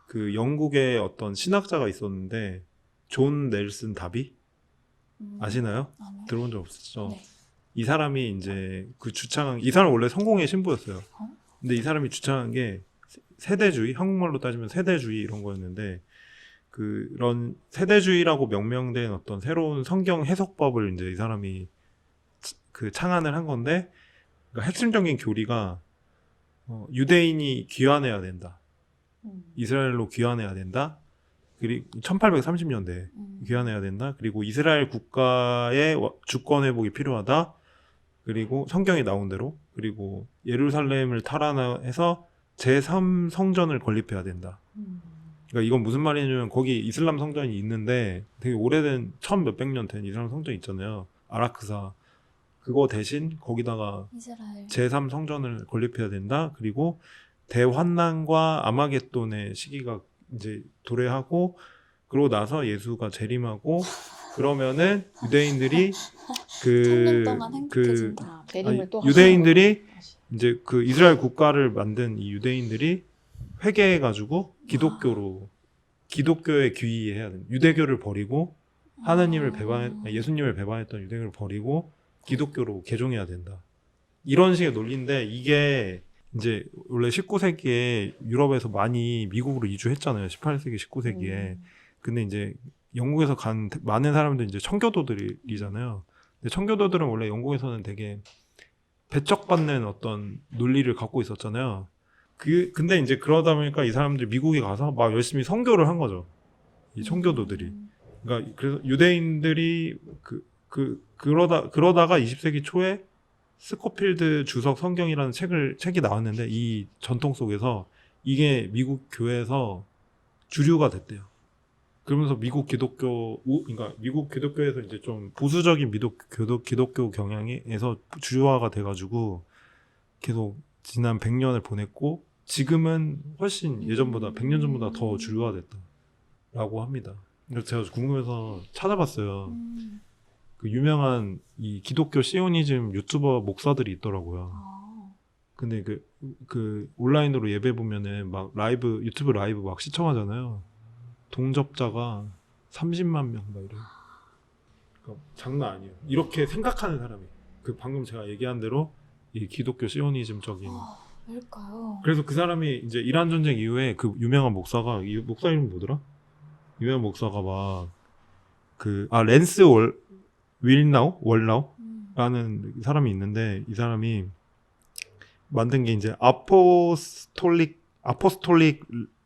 그 영국의 어떤 신학자가 있었는데 존 넬슨 다비 아시나요? 아니요. 들어본 적 없으시죠? 네. 이 사람이 이제 이 사람 원래 성공의 신부였어요. 어? 근데 이 사람이 주창한 게 세대주의, 한국말로 따지면 세대주의 이런 거였는데 그런 세대주의라고 명명된 어떤 새로운 성경 해석법을 이제 이 사람이 그 창안을 한 건데 그러니까 핵심적인 교리가 유대인이 귀환해야 된다. 이스라엘로 귀환해야 된다. 그리고 1830년대 귀환해야 된다. 그리고 이스라엘 국가의 주권 회복이 필요하다. 그리고 성경에 나온 대로 그리고 예루살렘을 탈환해서 제3 성전을 건립해야 된다. 그러니까 이건 무슨 말이냐면 거기 이슬람 성전이 있는데 되게 오래된 1000몇백 년 된 이슬람 성전 있잖아요. 아라크사. 그거 대신 거기다가 이스라엘. 제3 성전을 건립해야 된다. 그리고 대환난과 아마겟돈의 시기가 이제 도래하고 그러고 나서 예수가 재림하고 그러면은 유대인들이 천년 동안 행복해진다. 아, 대림을 또 유대인들이 하시는 거구나, 다시. 이제 그 이스라엘 국가를 만든 이 유대인들이 회개해가지고 기독교에 귀의해야 된다. 유대교를 버리고 하나님을 예수님을 배반했던 유대교를 버리고 기독교로 개종해야 된다. 이런 식의 논리인데 이게 이제 원래 19세기에 유럽에서 많이 미국으로 이주했잖아요. 18세기, 19세기에. 근데 이제 영국에서 간 많은 사람들이 이제 청교도들이잖아요. 근데 청교도들은 원래 영국에서는 되게 배척받는 어떤 논리를 갖고 있었잖아요. 근데 이제 그러다 보니까 이 사람들이 미국에 가서 막 열심히 선교를 한 거죠. 이 청교도들이. 그러니까 그래서 유대인들이 그러다가 20세기 초에 스코필드 주석 성경이라는 책이 나왔는데 이 전통 속에서 이게 미국 교회에서 주류가 됐대요. 그러면서 그러니까 미국 기독교에서 이제 좀 보수적인 기독교 경향에서 주류화가 돼가지고 계속 지난 100년을 보냈고 지금은 훨씬 예전보다 100년 전보다 더 주류화됐다라고 합니다. 그래서 제가 궁금해서 찾아봤어요. 그 유명한 이 기독교 시오니즘 유튜버 목사들이 있더라고요. 근데 그 온라인으로 예배 보면은 막 유튜브 라이브 막 시청하잖아요. 동접자가 30만 명 막 이래요. 그러니까 장난 아니에요. 이렇게 생각하는 사람이. 그 방금 제가 얘기한 대로 이 기독교 시오니즘적인. 왜일까요? 그래서 그 사람이 이제 이란 전쟁 이후에 그 유명한 목사가 이 목사 이름 뭐더라? 유명한 목사가 막 랜스 월나우라는 사람이 있는데 이 사람이 만든 게 이제 아포스톨릭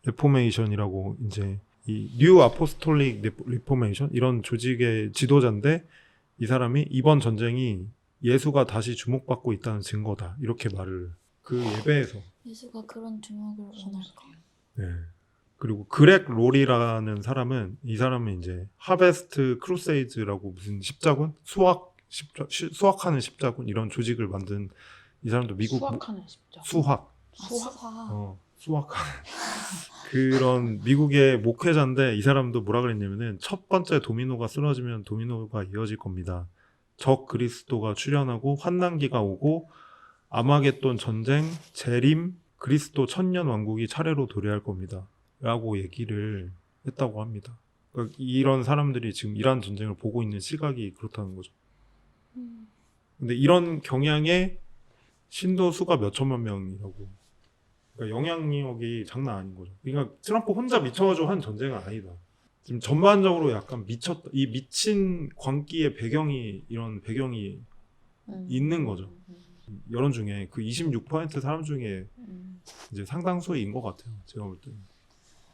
레포메이션이라고 이제 이 뉴 아포스톨릭 리포메이션 이런 조직의 지도자인데 이 사람이 이번 전쟁이 예수가 다시 주목받고 있다는 증거다 이렇게 말을 그 예배에서 예수가 그런 주목을 원할까? 네. 그리고 그렉 롤이라는 사람은 이 사람은 이제 하베스트 크루세이드라고 무슨 십자군 수확하는 십자군 이런 조직을 만든 이 사람도 미국 수학하는 십자. 수학 수학. 그런 미국의 목회자인데 이 사람도 뭐라 그랬냐면은 첫 번째 도미노가 쓰러지면 도미노가 이어질 겁니다. 적 그리스도가 출현하고 환난기가 오고 아마겟돈 전쟁, 재림, 그리스도 천년 왕국이 차례로 도래할 겁니다. 라고 얘기를 했다고 합니다. 그러니까 이런 사람들이 지금 이란 전쟁을 보고 있는 시각이 그렇다는 거죠. 근데 이런 경향의 신도 수가 몇 천만 명이라고. 그러니까 영향력이 장난 아닌 거죠. 그러니까 트럼프 혼자 미쳐가지고 한 전쟁은 아니다. 지금 전반적으로 약간 이 미친 광기의 이런 배경이 있는 거죠. 여론 중에 그 26% 사람 중에 이제 상당수인 것 같아요. 제가 볼 때는.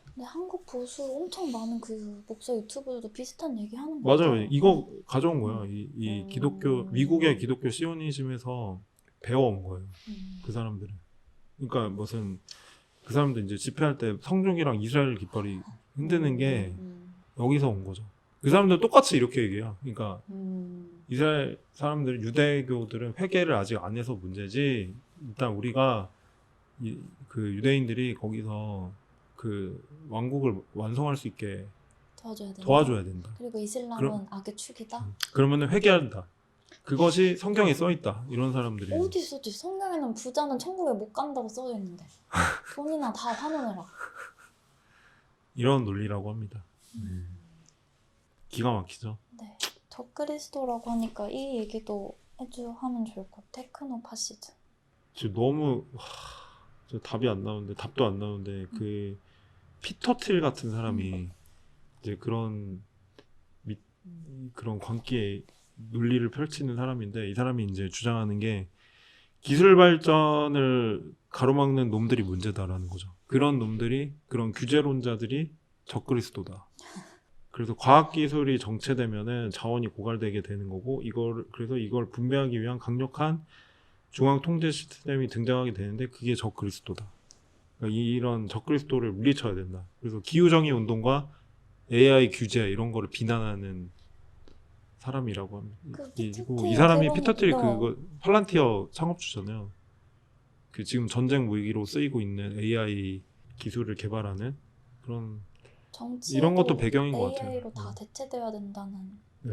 근데 한국 보수 엄청 많은 그 목사 유튜브들도 비슷한 얘기 하는 거 같아요. 맞아요. 이거 가져온 거예요. 이 미국의 기독교 시오니즘에서 배워온 거예요. 그 사람들은. 그러니까 무슨 그 사람들 이제 집회할 때 성중이랑 이스라엘 깃발이 흔드는 게 여기서 온 거죠. 그 사람들 똑같이 이렇게 얘기해요. 그러니까 이스라엘 사람들 유대교들은 회개를 아직 안 해서 문제지. 일단 우리가 그 유대인들이 거기서 그 왕국을 완성할 수 있게 도와줘야 된다. 그리고 이슬람은 악의 축이다. 그러면은 회개한다. 그것이 성경에 써 있다. 이런 사람들이. 어디 있었지? 성경에는 부자는 천국에 못 간다고 써져 있는데 돈이나 다 환원해라. 이런 논리라고 합니다. 기가 막히죠. 네. 적그리스도라고 하니까 이 얘기도 하면 좋을 것 같아. 테크노 파시즘. 지금 너무 저 답도 안 나오는데 그 피터 틸 같은 사람이 이제 그런 광기의 논리를 펼치는 사람인데 이 사람이 이제 주장하는 게 기술 발전을 가로막는 놈들이 문제다라는 거죠. 그런 규제론자들이 적그리스도다. 그래서 과학 기술이 정체되면은 자원이 고갈되게 되는 거고 그래서 이걸 분배하기 위한 강력한 중앙 통제 시스템이 등장하게 되는데 그게 적그리스도다. 그러니까 이런 적그리스도를 물리쳐야 된다. 그래서 기후정의 운동과 AI 규제 이런 거를 비난하는 사람이라고 합니다. 그 그리고 PTT 이 사람이 그런 피터트리 거. 그거 팔란티어 창업주잖아요. 그 지금 전쟁 무기로 쓰이고 있는 AI 기술을 개발하는 그런 이런 것도 정치도 배경인 것 같아요. AI로 다 대체돼야 된다는. 네.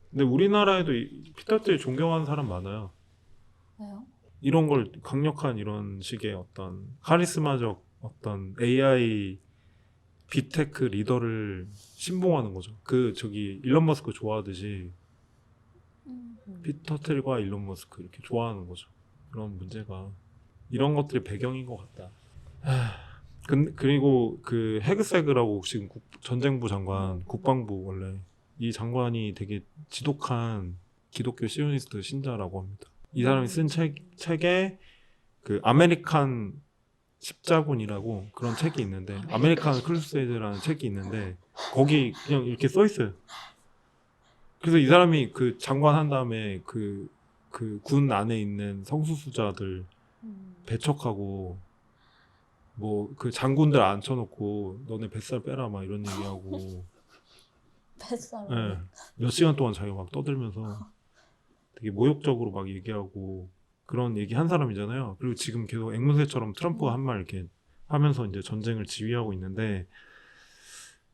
근데 우리나라에도 피터트리 존경하는 사람 많아요. 왜요? 이런 걸 강력한 이런 식의 어떤 카리스마적 어떤 AI 빅테크 리더를 신봉하는 거죠. 저기 일론 머스크 좋아하듯이 음. 피터트리과 일론 머스크 이렇게 좋아하는 거죠. 그런 문제가 이런 것들이 배경인 것 같다. 그리고 그 헤그세그라고 지금 전쟁부 장관, 국방부 원래 이 장관이 되게 지독한 기독교 시오니스트 신자라고 합니다. 이 사람이 쓴 책에 그 아메리칸 십자군이라고 그런 책이 있는데 아메리칸 크루세이드라는 책이 있는데 거기 그냥 이렇게 써 있어요. 그래서 이 사람이 그 장관 한 다음에 그 군 안에 있는 성소수자들 배척하고 뭐 그 장군들 앉혀놓고 너네 뱃살 빼라 막 이런 얘기하고 뱃살. 예, 몇 시간 동안 자기가 막 떠들면서 되게 모욕적으로 막 얘기하고 그런 얘기 한 사람이잖아요. 그리고 지금 계속 앵무새처럼 트럼프가 한 말 이렇게 하면서 이제 전쟁을 지휘하고 있는데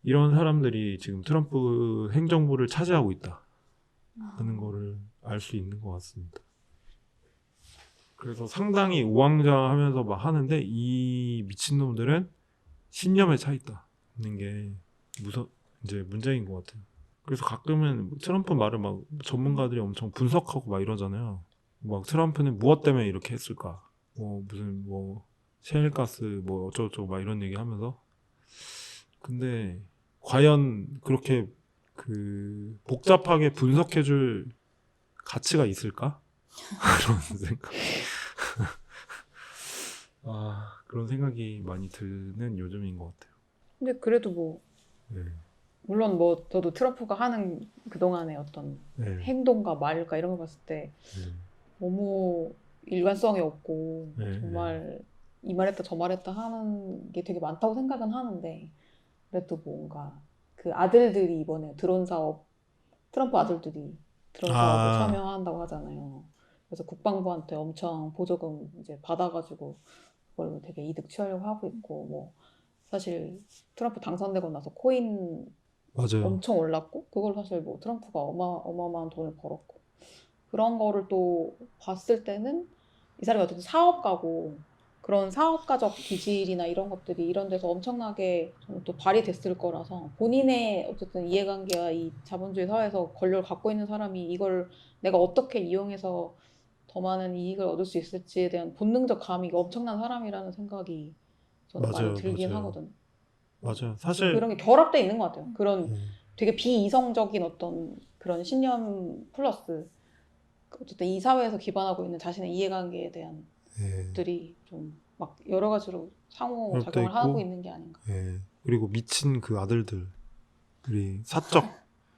이런 사람들이 지금 트럼프 행정부를 차지하고 있다 하는 거를 알 수 있는 것 같습니다. 그래서 상당히 우왕좌왕하면서 막 하는데 이 미친놈들은 신념에 차 있다는 게 이제 문제인 것 같아요. 그래서 가끔은 트럼프 말을 막 전문가들이 엄청 분석하고 막 이러잖아요. 막 트럼프는 무엇 때문에 이렇게 했을까? 뭐 무슨 뭐 셰일가스 뭐 어쩌고저쩌고 막 이런 얘기 하면서 근데 과연 그렇게 그 복잡하게 분석해줄 가치가 있을까? 그런 생각. 그런 생각이 많이 드는 요즘인 것 같아요. 근데 그래도 뭐 네. 물론 뭐 저도 트럼프가 하는 그동안의 어떤 네. 행동과 말과 이런 걸 봤을 때 네. 너무 일관성이 없고 네. 정말 이 말했다 저 말했다 하는 게 되게 많다고 생각은 하는데 그래도 뭔가 그 아들들이 이번에 드론 사업 트럼프 아들들이 드론 사업에 참여한다고 하잖아요. 그래서 국방부한테 엄청 보조금 이제 받아가지고 그걸로 되게 이득 취하려고 하고 있고 뭐 사실 트럼프 당선되고 나서 코인 맞아요. 엄청 올랐고 그걸 사실 뭐 트럼프가 어마어마한 돈을 벌었고 그런 거를 또 봤을 때는 이 사람이 어쨌든 사업가고 그런 사업가적 기질이나 이런 것들이 이런 데서 엄청나게 저는 또 발휘됐을 거라서 본인의 어쨌든 이해관계와 이 자본주의 사회에서 권력을 갖고 있는 사람이 이걸 내가 어떻게 이용해서 더 많은 이익을 얻을 수 있을지에 대한 본능적 감이 엄청난 사람이라는 생각이 저는 많이 들긴 하거든요. 맞아요. 사실 그런 게 결합돼 있는 것 같아요. 그런 네. 되게 비이성적인 어떤 그런 신념 플러스 어쨌든 이 사회에서 기반하고 있는 자신의 이해관계에 대한 네. 것들이 좀 막 여러 가지로 상호 결합돼 작용을 하고 있고, 있는 게 아닌가. 예. 그리고 미친 그 아들들이 사적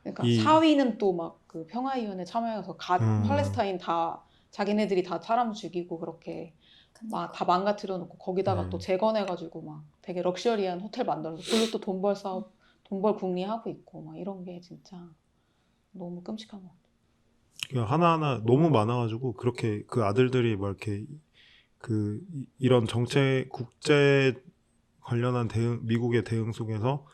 그러니까 이 사위는 또 막 그 평화위원회 참여해서 팔레스타인 다 자기네들이 다 사람 죽이고 그렇게 막 다 망가뜨려 놓고 거기다가 또 재건해가지고 막 되게 럭셔리한 호텔 만들어서 그걸로 또 돈 벌 사업, 돈 벌 궁리 하고 있고 막 이런 게 진짜 너무 끔찍한 것 같아요. 그냥 하나하나 너무 많아가지고 그렇게 그 아들들이 막 이렇게 이런 정책 국제 관련한 미국의 대응 속에서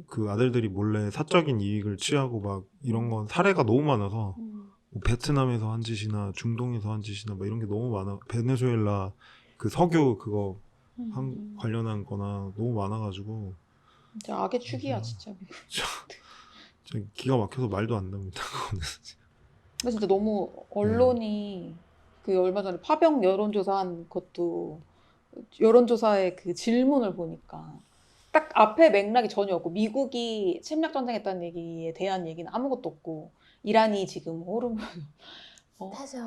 그 아들들이 몰래 사적인 이익을 취하고 막 이런 건 사례가 너무 많아서 뭐 베트남에서 한 짓이나 중동에서 한 짓이나 막 이런 게 너무 많아. 베네수엘라 그 석유 그거 관련한 거나 너무 많아가지고 진짜 악의 축이야 진짜 미국. 진짜 기가 막혀서 말도 안 나옵니다. 그거는. 근데 진짜 너무 언론이 그 얼마 전에 파병 여론조사한 것도 여론조사의 그 질문을 보니까 딱 앞에 맥락이 전혀 없고 미국이 침략 전쟁했다는 얘기에 대한 얘기는 아무것도 없고 이란이 지금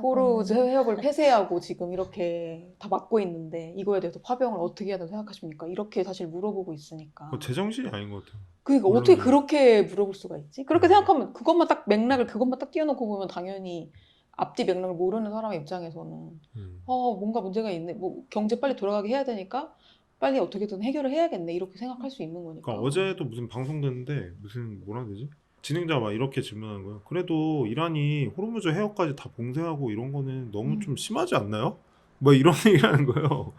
호르무즈 해협을 폐쇄하고 지금 이렇게 다 막고 있는데 이거에 대해서 파병을 어떻게 해야 된다고 생각하십니까? 이렇게 사실 물어보고 있으니까 제정신이 아닌 것 같아요. 그러니까 어떻게 물론 그렇게 물어볼 수가 있지? 그렇게 생각하면 그것만 딱 띄워놓고 보면 당연히 앞뒤 맥락을 모르는 사람의 입장에서는 뭔가 문제가 있네. 뭐 경제 빨리 돌아가게 해야 되니까 빨리 어떻게든 해결을 해야겠네. 이렇게 생각할 수 있는 거니까. 그러니까 어제도 무슨 방송 됐는데 무슨 뭐라 해야 되지? 진행자가 막 이렇게 질문하는 거예요. 그래도 이란이 호르무즈 해협까지 다 봉쇄하고 이런 거는 너무 좀 심하지 않나요? 뭐 이런 얘기하는 거예요.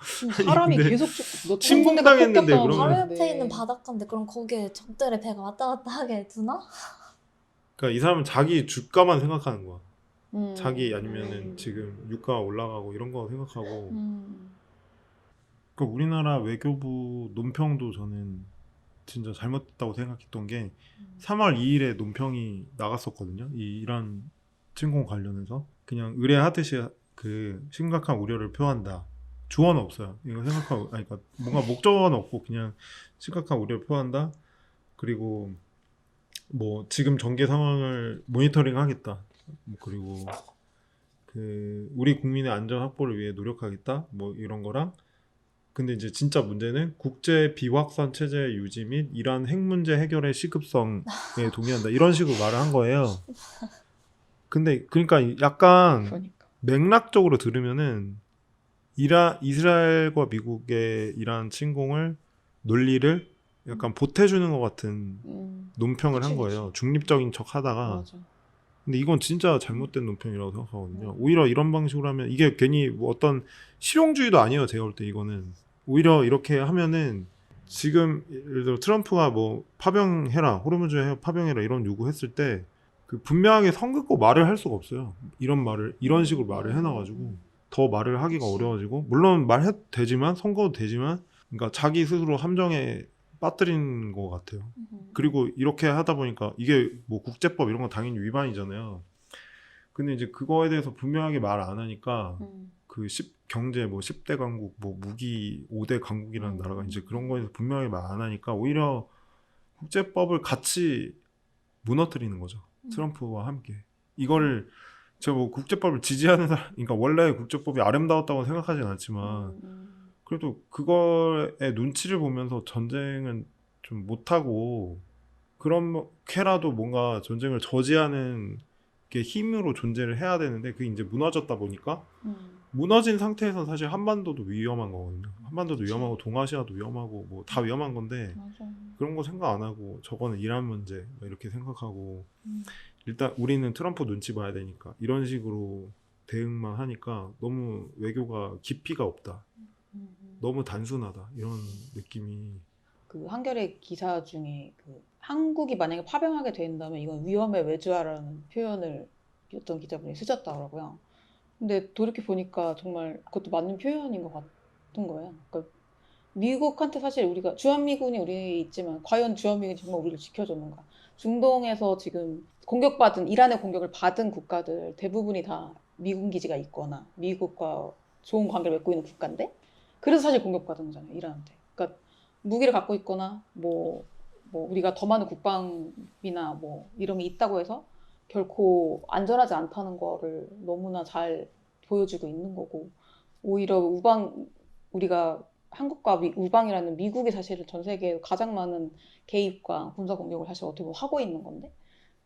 사람이 근데 계속 몇 천 침공 군데가 당했는데 폭격당하고 그러면- 바로 있는데. 옆에 있는 바닷가인데 그럼 거기에 적들의 배가 왔다 갔다 하게 두나? 그러니까 이 사람은 자기 주가만 생각하는 거야. 음. 자기 아니면은 지금 유가 올라가고 이런 거 생각하고. 그러니까 우리나라 외교부 논평도 저는 진짜 잘못됐다고 생각했던 게 3월 2일에 논평이 나갔었거든요. 이 이란 침공 관련해서 그냥 의뢰하듯이 그 심각한 우려를 표한다. 주어는 없어요. 이거 생각하고 아니 그러니까 뭔가 목적어는 없고 그냥 심각한 우려를 표한다. 그리고 뭐 지금 전개 상황을 모니터링하겠다. 뭐 그리고 그 우리 국민의 안전 확보를 위해 노력하겠다. 뭐 이런 거랑 근데 이제 진짜 문제는 국제 비확산 체제 유지 및 이란 핵 문제 해결의 시급성에 동의한다. 이런 식으로 말을 한 거예요. 근데 그러니까 약간 그러니까. 맥락적으로 들으면은 이스라엘과 미국의 이란 침공을 논리를 약간 보태주는 것 같은 논평을 그치, 한 거예요. 중립적인 척 하다가. 맞아. 근데 이건 진짜 잘못된 논평이라고 생각하거든요. 오히려 이런 방식으로 하면 이게 괜히 뭐 어떤 실용주의도 아니에요. 제가 볼 때 이거는. 오히려 이렇게 하면은 지금 예를 들어 트럼프가 뭐 파병해라, 호르무즈 해협 파병해라 이런 요구했을 때 그 분명하게 선 긋고 말을 할 수가 없어요. 이런 식으로 말을 해놔가지고 더 말을 하기가 그치. 어려워지고 물론 말해도 되지만 선거도 되지만 그러니까 자기 스스로 함정에 빠뜨린 것 같아요. 그리고 이렇게 하다 보니까 이게 뭐 국제법 이런 건 당연히 위반이잖아요. 근데 이제 그거에 대해서 분명하게 말 안 하니까 그 경제 뭐 10대 강국 뭐 무기 5대 강국이라는 나라가 이제 그런 거에서 분명하게 말 안 하니까 오히려 국제법을 같이 무너뜨리는 거죠. 트럼프와 함께. 이거를 제가 뭐 국제법을 지지하는 사람, 그러니까 원래 국제법이 아름다웠다고 생각하진 않지만 그래도 그거에 눈치를 보면서 전쟁은 좀 못하고 그렇게라도 뭔가 전쟁을 저지하는 게 힘으로 존재를 해야 되는데 그게 이제 무너졌다 보니까 무너진 상태에서 사실 한반도도 위험한 거거든요. 한반도도 그치. 위험하고 동아시아도 위험하고 뭐 다 위험한 건데 맞아. 그런 거 생각 안 하고 저거는 이란 문제 막 이렇게 생각하고 일단 우리는 트럼프 눈치 봐야 되니까 이런 식으로 대응만 하니까 너무 외교가 깊이가 없다. 너무 단순하다. 이런 느낌이 그 한겨레 기사 중에 그 한국이 만약에 파병하게 된다면 이건 위험의 외주화라는 표현을 어떤 기자분이 쓰셨더라고요. 근데 돌이켜 보니까 정말 그것도 맞는 표현인 것 같은 거예요. 그러니까 미국한테 사실 우리가 주한미군이 우리에 있지만 과연 주한미군이 정말 우리를 지켜줬는가? 중동에서 지금 공격받은 이란의 공격을 받은 국가들 대부분이 다 미군 기지가 있거나 미국과 좋은 관계를 맺고 있는 국가인데 그래서 사실 공격받은 거잖아요, 이란한테. 그러니까 무기를 갖고 있거나 뭐 우리가 더 많은 국방비나 뭐 이름이 있다고 해서 결코 안전하지 않다는 거를 너무나 잘 보여주고 있는 거고 오히려 우리가 한국과 우방이라는 미국이 사실은 전 세계에 가장 많은 개입과 군사 공격을 사실 어떻게 보면 하고 있는 건데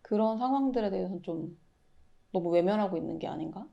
그런 상황들에 대해서는 좀 너무 외면하고 있는 게 아닌가?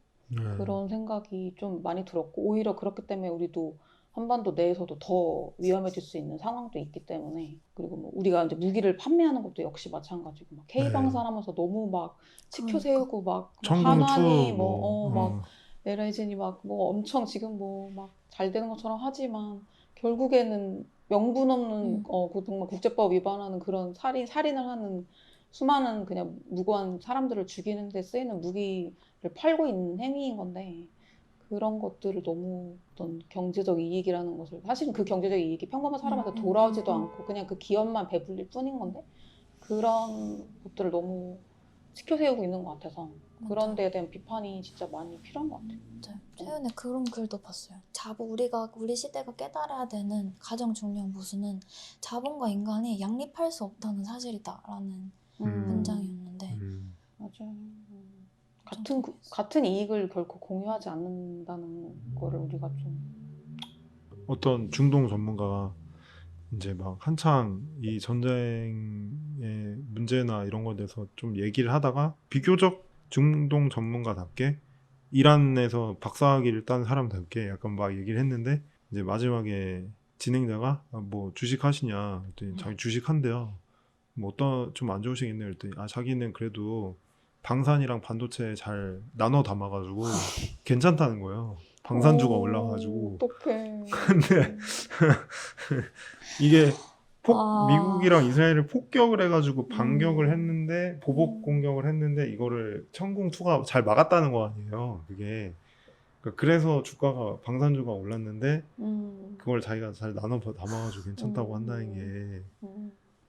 그런 생각이 좀 많이 들었고 오히려 그렇기 때문에 우리도 한반도 내에서도 더 위험해질 수 있는 상황도 있기 때문에 그리고 뭐 우리가 이제 무기를 판매하는 것도 역시 마찬가지고 막 K방산하면서 너무 막 치켜 세우고 막 청궁 한환이 투 막 LI진이 막 뭐 엄청 지금 뭐 막 잘 되는 것처럼 하지만 결국에는 명분 없는 정말 국제법 위반하는 그런 살인을 하는 수많은 그냥 무고한 사람들을 죽이는 데 쓰이는 무기를 팔고 있는 행위인 건데 그런 것들을 너무 어떤 경제적 이익이라는 것을 사실은 그 경제적 이익이 평범한 사람한테 돌아오지도 않고 그냥 그 기업만 배불릴 뿐인 건데 그런 것들을 너무 치켜세우고 있는 것 같아서 그런 데에 대한 비판이 진짜 많이 필요한 것 같아요. 맞아요. 최근에 그런 글도 봤어요. 우리 시대가 깨달아야 되는 가장 중요한 모순은 자본과 인간이 양립할 수 없다는 사실이다라는 문장이었는데 맞아요. 같은 이익을 결코 공유하지 않는다는 거를 우리가 좀 어떤 중동 전문가가 이제 막 한창 이 전쟁의 문제나 이런 거에 대해서 좀 얘기를 하다가 비교적 중동 전문가답게 이란에서 박사학위를 딴 사람답게 약간 막 얘기를 했는데 이제 마지막에 진행자가 뭐 주식 하시냐 그랬더니 자기 주식 한대요. 뭐 어떤 좀 안 좋으시겠네요. 그랬더니 자기는 그래도 방산이랑 반도체 잘 나눠 담아가지고 괜찮다는 거예요. 방산주가 올라가지고. 어떡해. 근데 이게 아. 미국이랑 이스라엘을 폭격을 해가지고 반격을 음. 했는데 보복 공격을 했는데 이거를 천궁2가 잘 막았다는 거 아니에요. 그게 그러니까 그래서 주가가 방산주가 올랐는데 그걸 자기가 잘 나눠 담아가지고 괜찮다고 한다는 게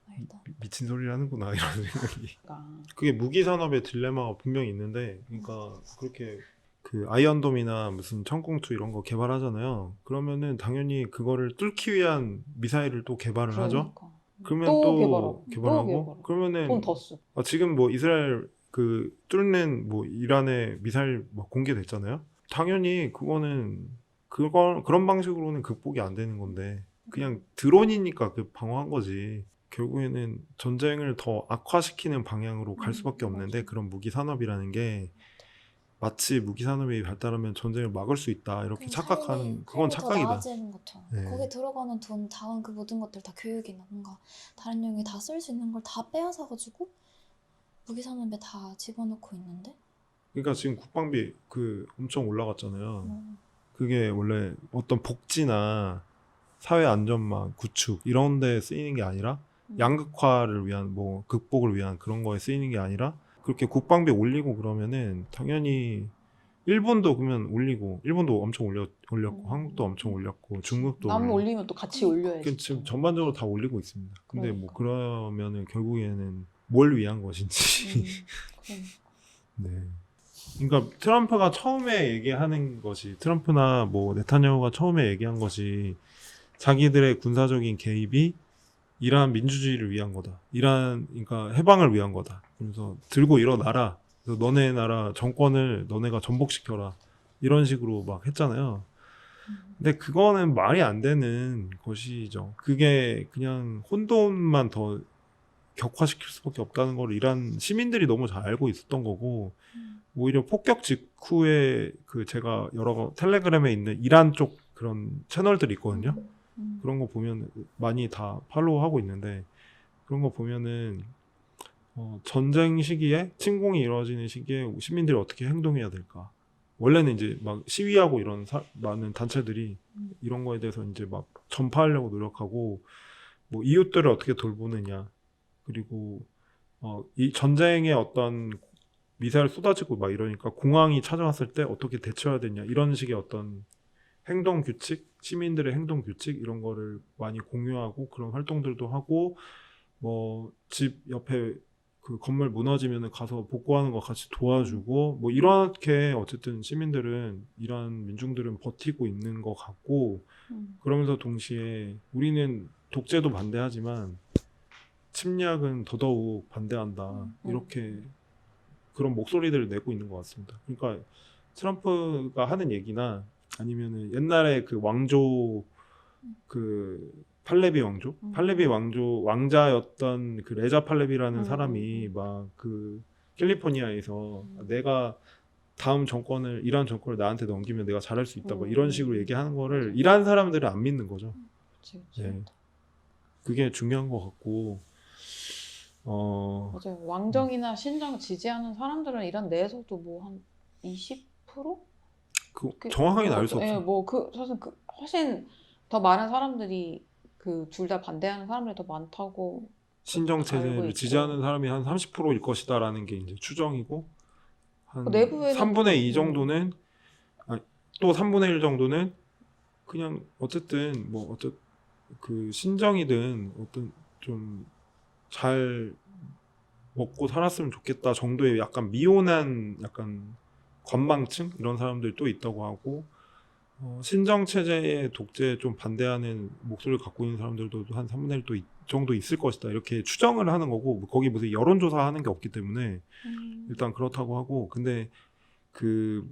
말도. 미친 소리를 하는구나 이런 생각이. 그러니까. 그게 무기 산업의 딜레마가 분명히 있는데, 그러니까 그렇게 그 아이언돔이나 무슨 천궁2 이런 거 개발하잖아요. 그러면은 당연히 그거를 뚫기 위한 미사일을 또 개발을 하죠. 그러니까. 그러면 또 또 개발하고, 개발하고 또 개발하고. 그러면은 돈 더 쓰고. 지금 뭐 이스라엘 그 뚫는 뭐 이란의 미사일 막 공개됐잖아요. 당연히 그거는 그런 방식으로는 극복이 안 되는 건데 그냥 드론이니까 그 방어한 거지. 결국에는 전쟁을 더 악화시키는 방향으로 갈 수밖에 없는데 맞아. 그런 무기 산업이라는 게 마치 무기 산업이 발달하면 전쟁을 막을 수 있다 이렇게 착각하는 그건 더 착각이다. 나아지는 것처럼 네. 거기에 들어가는 돈, 자원 그 모든 것들 다 교육이나 뭔가 다른 용에 다 쓸 수 있는 걸 다 빼앗아 가지고 무기 산업에 다 집어넣고 있는데 그러니까 지금 국방비 그 엄청 올라갔잖아요. 뭐, 그게 원래 어떤 복지나 사회 안전망 구축 이런 데 쓰이는 게 아니라 양극화를 위한 뭐 극복을 위한 그런 거에 쓰이는 게 아니라 그렇게 국방비 올리고 그러면은 당연히 일본도 그러면 올리고 일본도 엄청 올렸고 한국도 엄청 올렸고 중국도 남 올리고 올리면 또 같이 올려야지. 그러니까 지금 전반적으로 다 올리고 있습니다. 근데 뭐 그러니까. 그러면은 결국에는 뭘 위한 것인지 그러니까. 네. 그러니까 트럼프가 처음에 얘기하는 것이 트럼프나 뭐 네타냐후가 처음에 얘기한 것이 자기들의 군사적인 개입이 이란 민주주의를 위한 거다. 그러니까 해방을 위한 거다. 그래서 들고 일어나라. 그래서 너네 나라 정권을 너네가 전복시켜라. 이런 식으로 막 했잖아요. 근데 그거는 말이 안 되는 것이죠. 그게 그냥 혼돈만 더 격화시킬 수밖에 없다는 걸 이란 시민들이 너무 잘 알고 있었던 거고 오히려 폭격 직후에 그 제가 여러 텔레그램에 있는 이란 쪽 그런 채널들이 있거든요. 그런 거 보면 많이 다 팔로우하고 있는데 그런 거 보면은 전쟁 시기에 침공이 이루어지는 시기에 시민들이 어떻게 행동해야 될까? 원래는 이제 막 시위하고 이런 많은 단체들이 이런 거에 대해서 이제 막 전파하려고 노력하고 뭐 이웃들을 어떻게 돌보느냐 그리고 이 전쟁에 어떤 미사일 쏟아지고 막 이러니까 공황이 찾아왔을 때 어떻게 대처해야 되냐 이런 식의 어떤 행동 규칙, 시민들의 행동 규칙 이런 거를 많이 공유하고 그런 활동들도 하고 뭐 집 옆에 그 건물 무너지면 가서 복구하는 거 같이 도와주고 뭐 이렇게 어쨌든 시민들은 이란 민중들은 버티고 있는 것 같고 그러면서 동시에 우리는 독재도 반대하지만 침략은 더더욱 반대한다 이렇게 그런 목소리들을 내고 있는 것 같습니다. 그러니까 트럼프가 하는 얘기나 아니면은 옛날에 그 왕조 그 팔레비 왕조? 팔레비 왕자였던 그 레자 팔레비라는 사람이 막 그 캘리포니아에서 내가 다음 정권을 이란 정권을 나한테 넘기면 내가 잘할 수 있다. 뭐 이런 식으로 얘기하는 거를 이란 사람들은 안 믿는 거죠. 그치. 네. 그게 중요한 것 같고 맞아요. 왕정이나 신정 지지하는 사람들은 이란 내에서도 뭐 한 20%? 정확하게는 알 수 없어요. 예, 뭐 사실 훨씬 더 많은 사람들이 그 둘 다 반대하는 사람들이 더 많다고 신정 알고 체제를 있고. 지지하는 사람이 한 30%일 것이다라는 게 이제 추정이고 한 내부에는 3분의 2 정도는 또 3분의 1 정도는 그냥 어쨌든 뭐 그 신정이든 어떤 좀 잘 먹고 살았으면 좋겠다 정도의 약간 미온한 약간 관망층 이런 사람들이 또 있다고 하고 신정 체제의 독재에 좀 반대하는 목소리를 갖고 있는 사람들도 한 3분의 1 또 정도 있을 것이다 이렇게 추정을 하는 거고 거기 무슨 여론조사 하는 게 없기 때문에 일단 그렇다고 하고 근데 그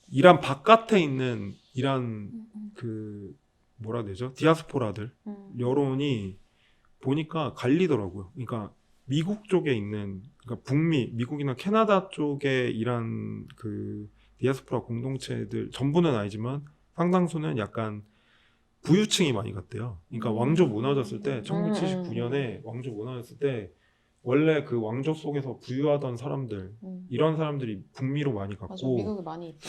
이란 바깥에 있는 이란 그 뭐라 해야 되죠? 디아스포라들 여론이 보니까 갈리더라고요. 그러니까 미국 쪽에 있는, 그러니까 북미, 미국이나 캐나다 쪽에 일한 그 디아스포라 공동체들 전부는 아니지만 상당수는 약간 부유층이 많이 갔대요. 그러니까 왕조 무너졌을 때 1979년에 왕조 무너졌을 때 원래 그 왕조 속에서 부유하던 사람들, 이런 사람들이 북미로 많이 맞아, 갔고, 미국에 많이 있다.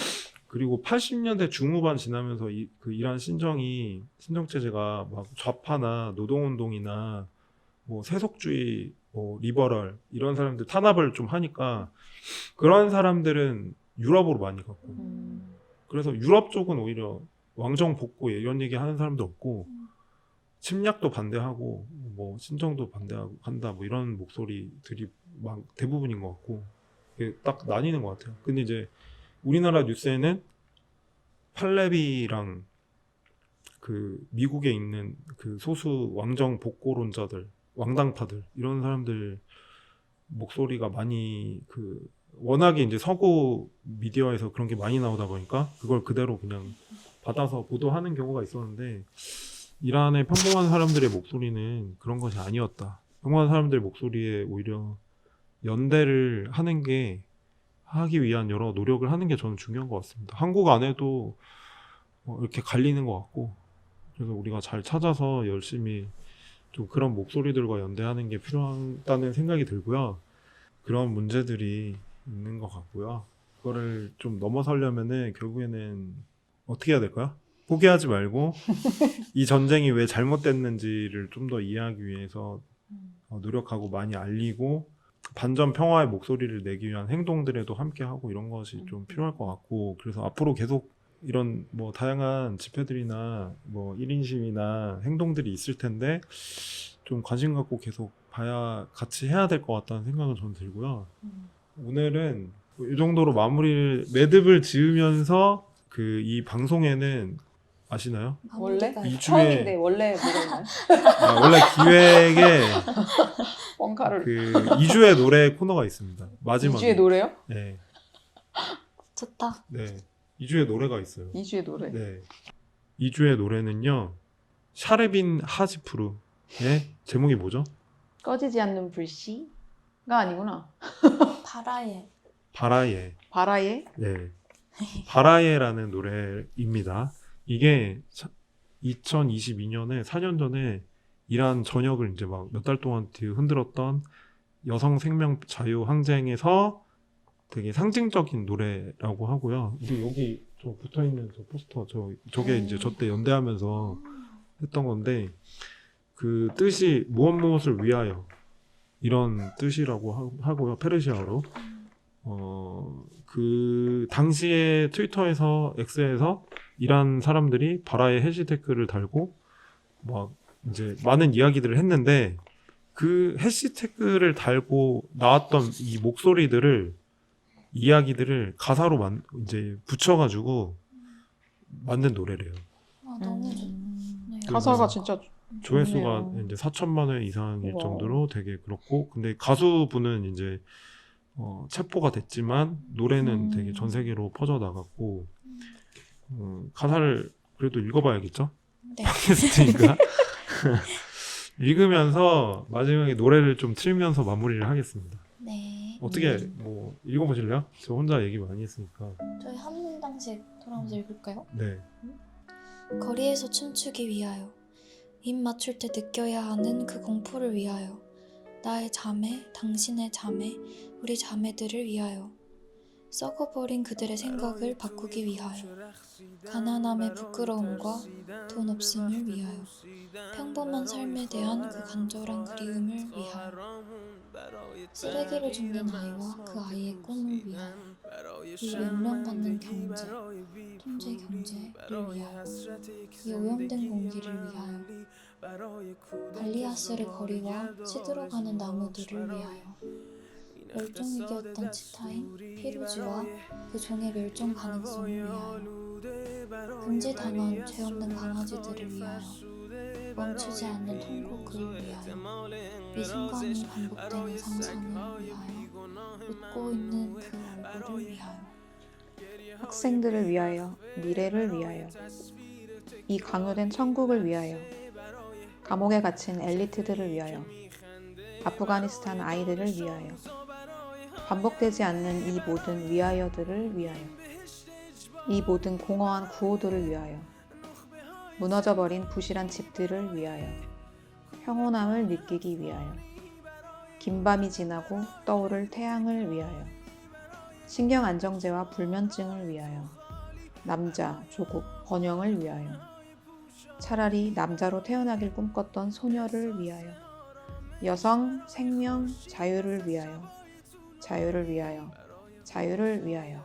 그리고 80년대 중후반 지나면서 그 이란 신정 체제가 막 좌파나 노동운동이나 뭐 세속주의, 뭐 리버럴 이런 사람들 탄압을 좀 하니까 그런 사람들은 유럽으로 많이 갔고, 그래서 유럽 쪽은 오히려 왕정 복고 이런 얘기 하는 사람도 없고, 침략도 반대하고 뭐 신정도 반대하고 한다 뭐 이런 목소리들이 막 대부분인 것 같고, 이게 딱 나뉘는 것 같아요. 근데 이제 우리나라 뉴스에는 팔레비랑 그 미국에 있는 그 소수 왕정 복고론자들, 왕당파들 이런 사람들 목소리가 많이 그 워낙에 이제 서구 미디어에서 그런 게 많이 나오다 보니까 그걸 그대로 그냥 받아서 보도하는 경우가 있었는데, 이란의 평범한 사람들의 목소리는 그런 것이 아니었다. 평범한 사람들의 목소리에 오히려 연대를 하기 위한 여러 노력을 하는 게 저는 중요한 것 같습니다. 한국 안에도 이렇게 갈리는 것 같고, 그래서 우리가 잘 찾아서 열심히 좀 그런 목소리들과 연대하는 게 필요하다는 생각이 들고요. 그런 문제들이 있는 것 같고요. 그거를 좀 넘어서려면은 결국에는 어떻게 해야 될까요? 포기하지 말고 이 전쟁이 왜 잘못됐는지를 좀 더 이해하기 위해서 노력하고 많이 알리고 반전 평화의 목소리를 내기 위한 행동들에도 함께하고 이런 것이 좀 필요할 것 같고, 그래서 앞으로 계속 이런 뭐 다양한 집회들이나 뭐 1인 시위나 행동들이 있을 텐데 좀 관심 갖고 계속 같이 해야 될 것 같다는 생각은 저는 들고요. 오늘은 이 정도로 매듭을 지으면서 그 이 방송에는 아시나요? 원래? 마무리가 이 주에- 처음인데 원래 뭐였나요? 원래 기획에 뻥카를. 그 2주의 노래 코너가 있습니다. 마지막에. 2주의 노래요? 네. 좋다. 네. 2주의 노래가 있어요. 2주의 노래. 네. 2주의 노래는요. 샤르빈 하지프루의 제목이 뭐죠? 꺼지지 않는 불씨가 아니구나. 바라에. 바라예. 바라의 네. 바라예라는 노래입니다. 이게 2022년에 4년 전에 이란 전역을 이제 막 몇 달 동안 흔들었던 여성 생명 자유 항쟁에서 되게 상징적인 노래라고 하고요. 여기 저 붙어 있는 저 포스터 저게 이제 저 때 연대하면서 했던 건데, 그 뜻이 무엇을 위하여 이런 뜻이라고 하고요. 페르시아어로. 그 당시에 트위터에서 X에서 이란 사람들이 바라의 해시태그를 달고 막 이제 많은 이야기들을 했는데, 그 해시태그를 달고 나왔던 이 이야기들을 가사로 이제 붙여가지고 만든 노래래요. 너무 좋네요. 가사가 진짜 조회수가 좋네요. 이제 4천만 회 이상일 우와. 정도로 되게 그렇고, 근데 가수분은 이제 체포가 됐지만 노래는 되게 전 세계로 퍼져 나갔고, 가사를 그래도 읽어봐야겠죠? 네. 팟캐스트니까. 읽으면서 마지막에 노래를 좀 틀면서 마무리를 하겠습니다. 네. 어떻게 뭐 읽어보실래요? 저 혼자 얘기 많이 했으니까. 저희 한 문장씩 돌아오면서 읽을까요? 네. 거리에서 춤추기 위하여, 입 맞출 때 느껴야 하는 그 공포를 위하여, 나의 자매, 당신의 자매, 우리 자매들을 위하여, 썩어버린 그들의 생각을 바꾸기 위하여, 가난함의 부끄러움과 돈 없음을 위하여, 평범한 삶에 대한 그 간절한 그리움을 위하여, 쓰레기를 줍는 아이와 그 아이의 꿈을 위하여, 이 명령받는 경제, 통제 경제를 위하여, 이 오염된 공기를 위하여, 발리아스의 거리와 시들어가는 나무들을 위하여, 멸종위기였던 치타인 피루지와 그 종의 멸종 가능성을 위하여, 금지당한 죄 없는 강아지들을 위하여, 멈추지 않는 통곡을 위하여, 이 순간이 반복되는 상상을 위하여, 웃고 있는 그 얼굴을 위하여, 학생들을 위하여, 미래를 위하여, 이 강요된 천국을 위하여, 감옥에 갇힌 엘리트들을 위하여, 아프가니스탄 아이들을 위하여, 반복되지 않는 이 모든 위하여들을 위하여, 이 모든 공허한 구호들을 위하여, 무너져버린 부실한 집들을 위하여, 평온함을 느끼기 위하여, 긴 밤이 지나고 떠오를 태양을 위하여, 신경 안정제와 불면증을 위하여, 남자, 조국, 번영을 위하여, 차라리 남자로 태어나길 꿈꿨던 소녀를 위하여, 여성, 생명, 자유를 위하여, 자유를 위하여, 자유를 위하여.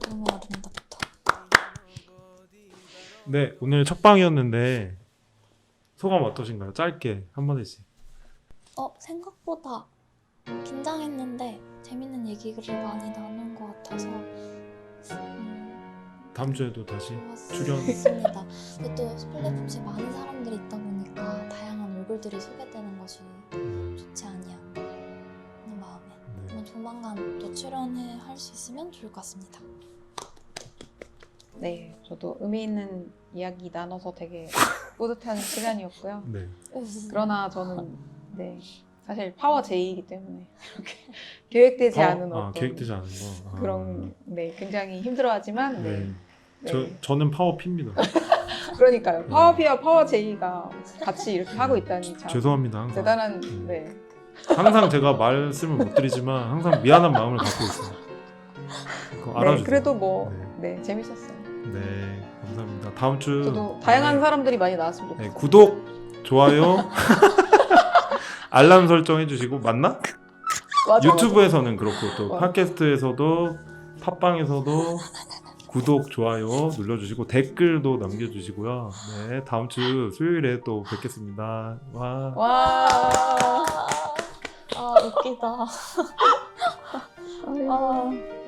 너무 아름답다. 네, 오늘 첫 방이었는데 소감 어떠신가요? 짧게 한마디씩. 생각보다 긴장했는데 재밌는 얘기를 많이 나눈 것 같아서 다음 주에도 다시 출연. 좋았습니다. 근데 또 플랫폼에 많은 사람들이 있다 보니까 다양한 얼굴들이 소개되는 것이 좋지 않냐 하는 마음에 한번 조만간 또 출연할 수 있으면 좋을 것 같습니다. 네, 저도 의미 있는 이야기 나눠서 되게 뿌듯한 시간이었고요. 네. 그러나 저는 사실 파워 J이기 때문에 이렇게 계획되지 않은 어떤 계획되지 않은 거. 그런 굉장히 힘들어하지만 네. 저는 파워 P입니다. 그러니까요. 파워 P와 파워 J가 같이 이렇게 하고 있다니 참 죄송합니다. 항상. 대단한 항상 제가 말씀을 못 드리지만 항상 미안한 마음을 갖고 있어요. 그거 알아주세요. 그래도 재밌었어요. 네, 감사합니다. 다음 주 저도 다양한 사람들이 많이 나왔으면 좋겠어요. 구독, 좋아요, 알람 설정 해주시고 맞나? 맞아, 유튜브에서는 그렇고 또 맞아. 팟캐스트에서도 팟빵에서도 구독, 좋아요 눌러주시고 댓글도 남겨주시고요. 네, 다음 주 수요일에 또 뵙겠습니다. 와. 와. 웃기다. 아이고.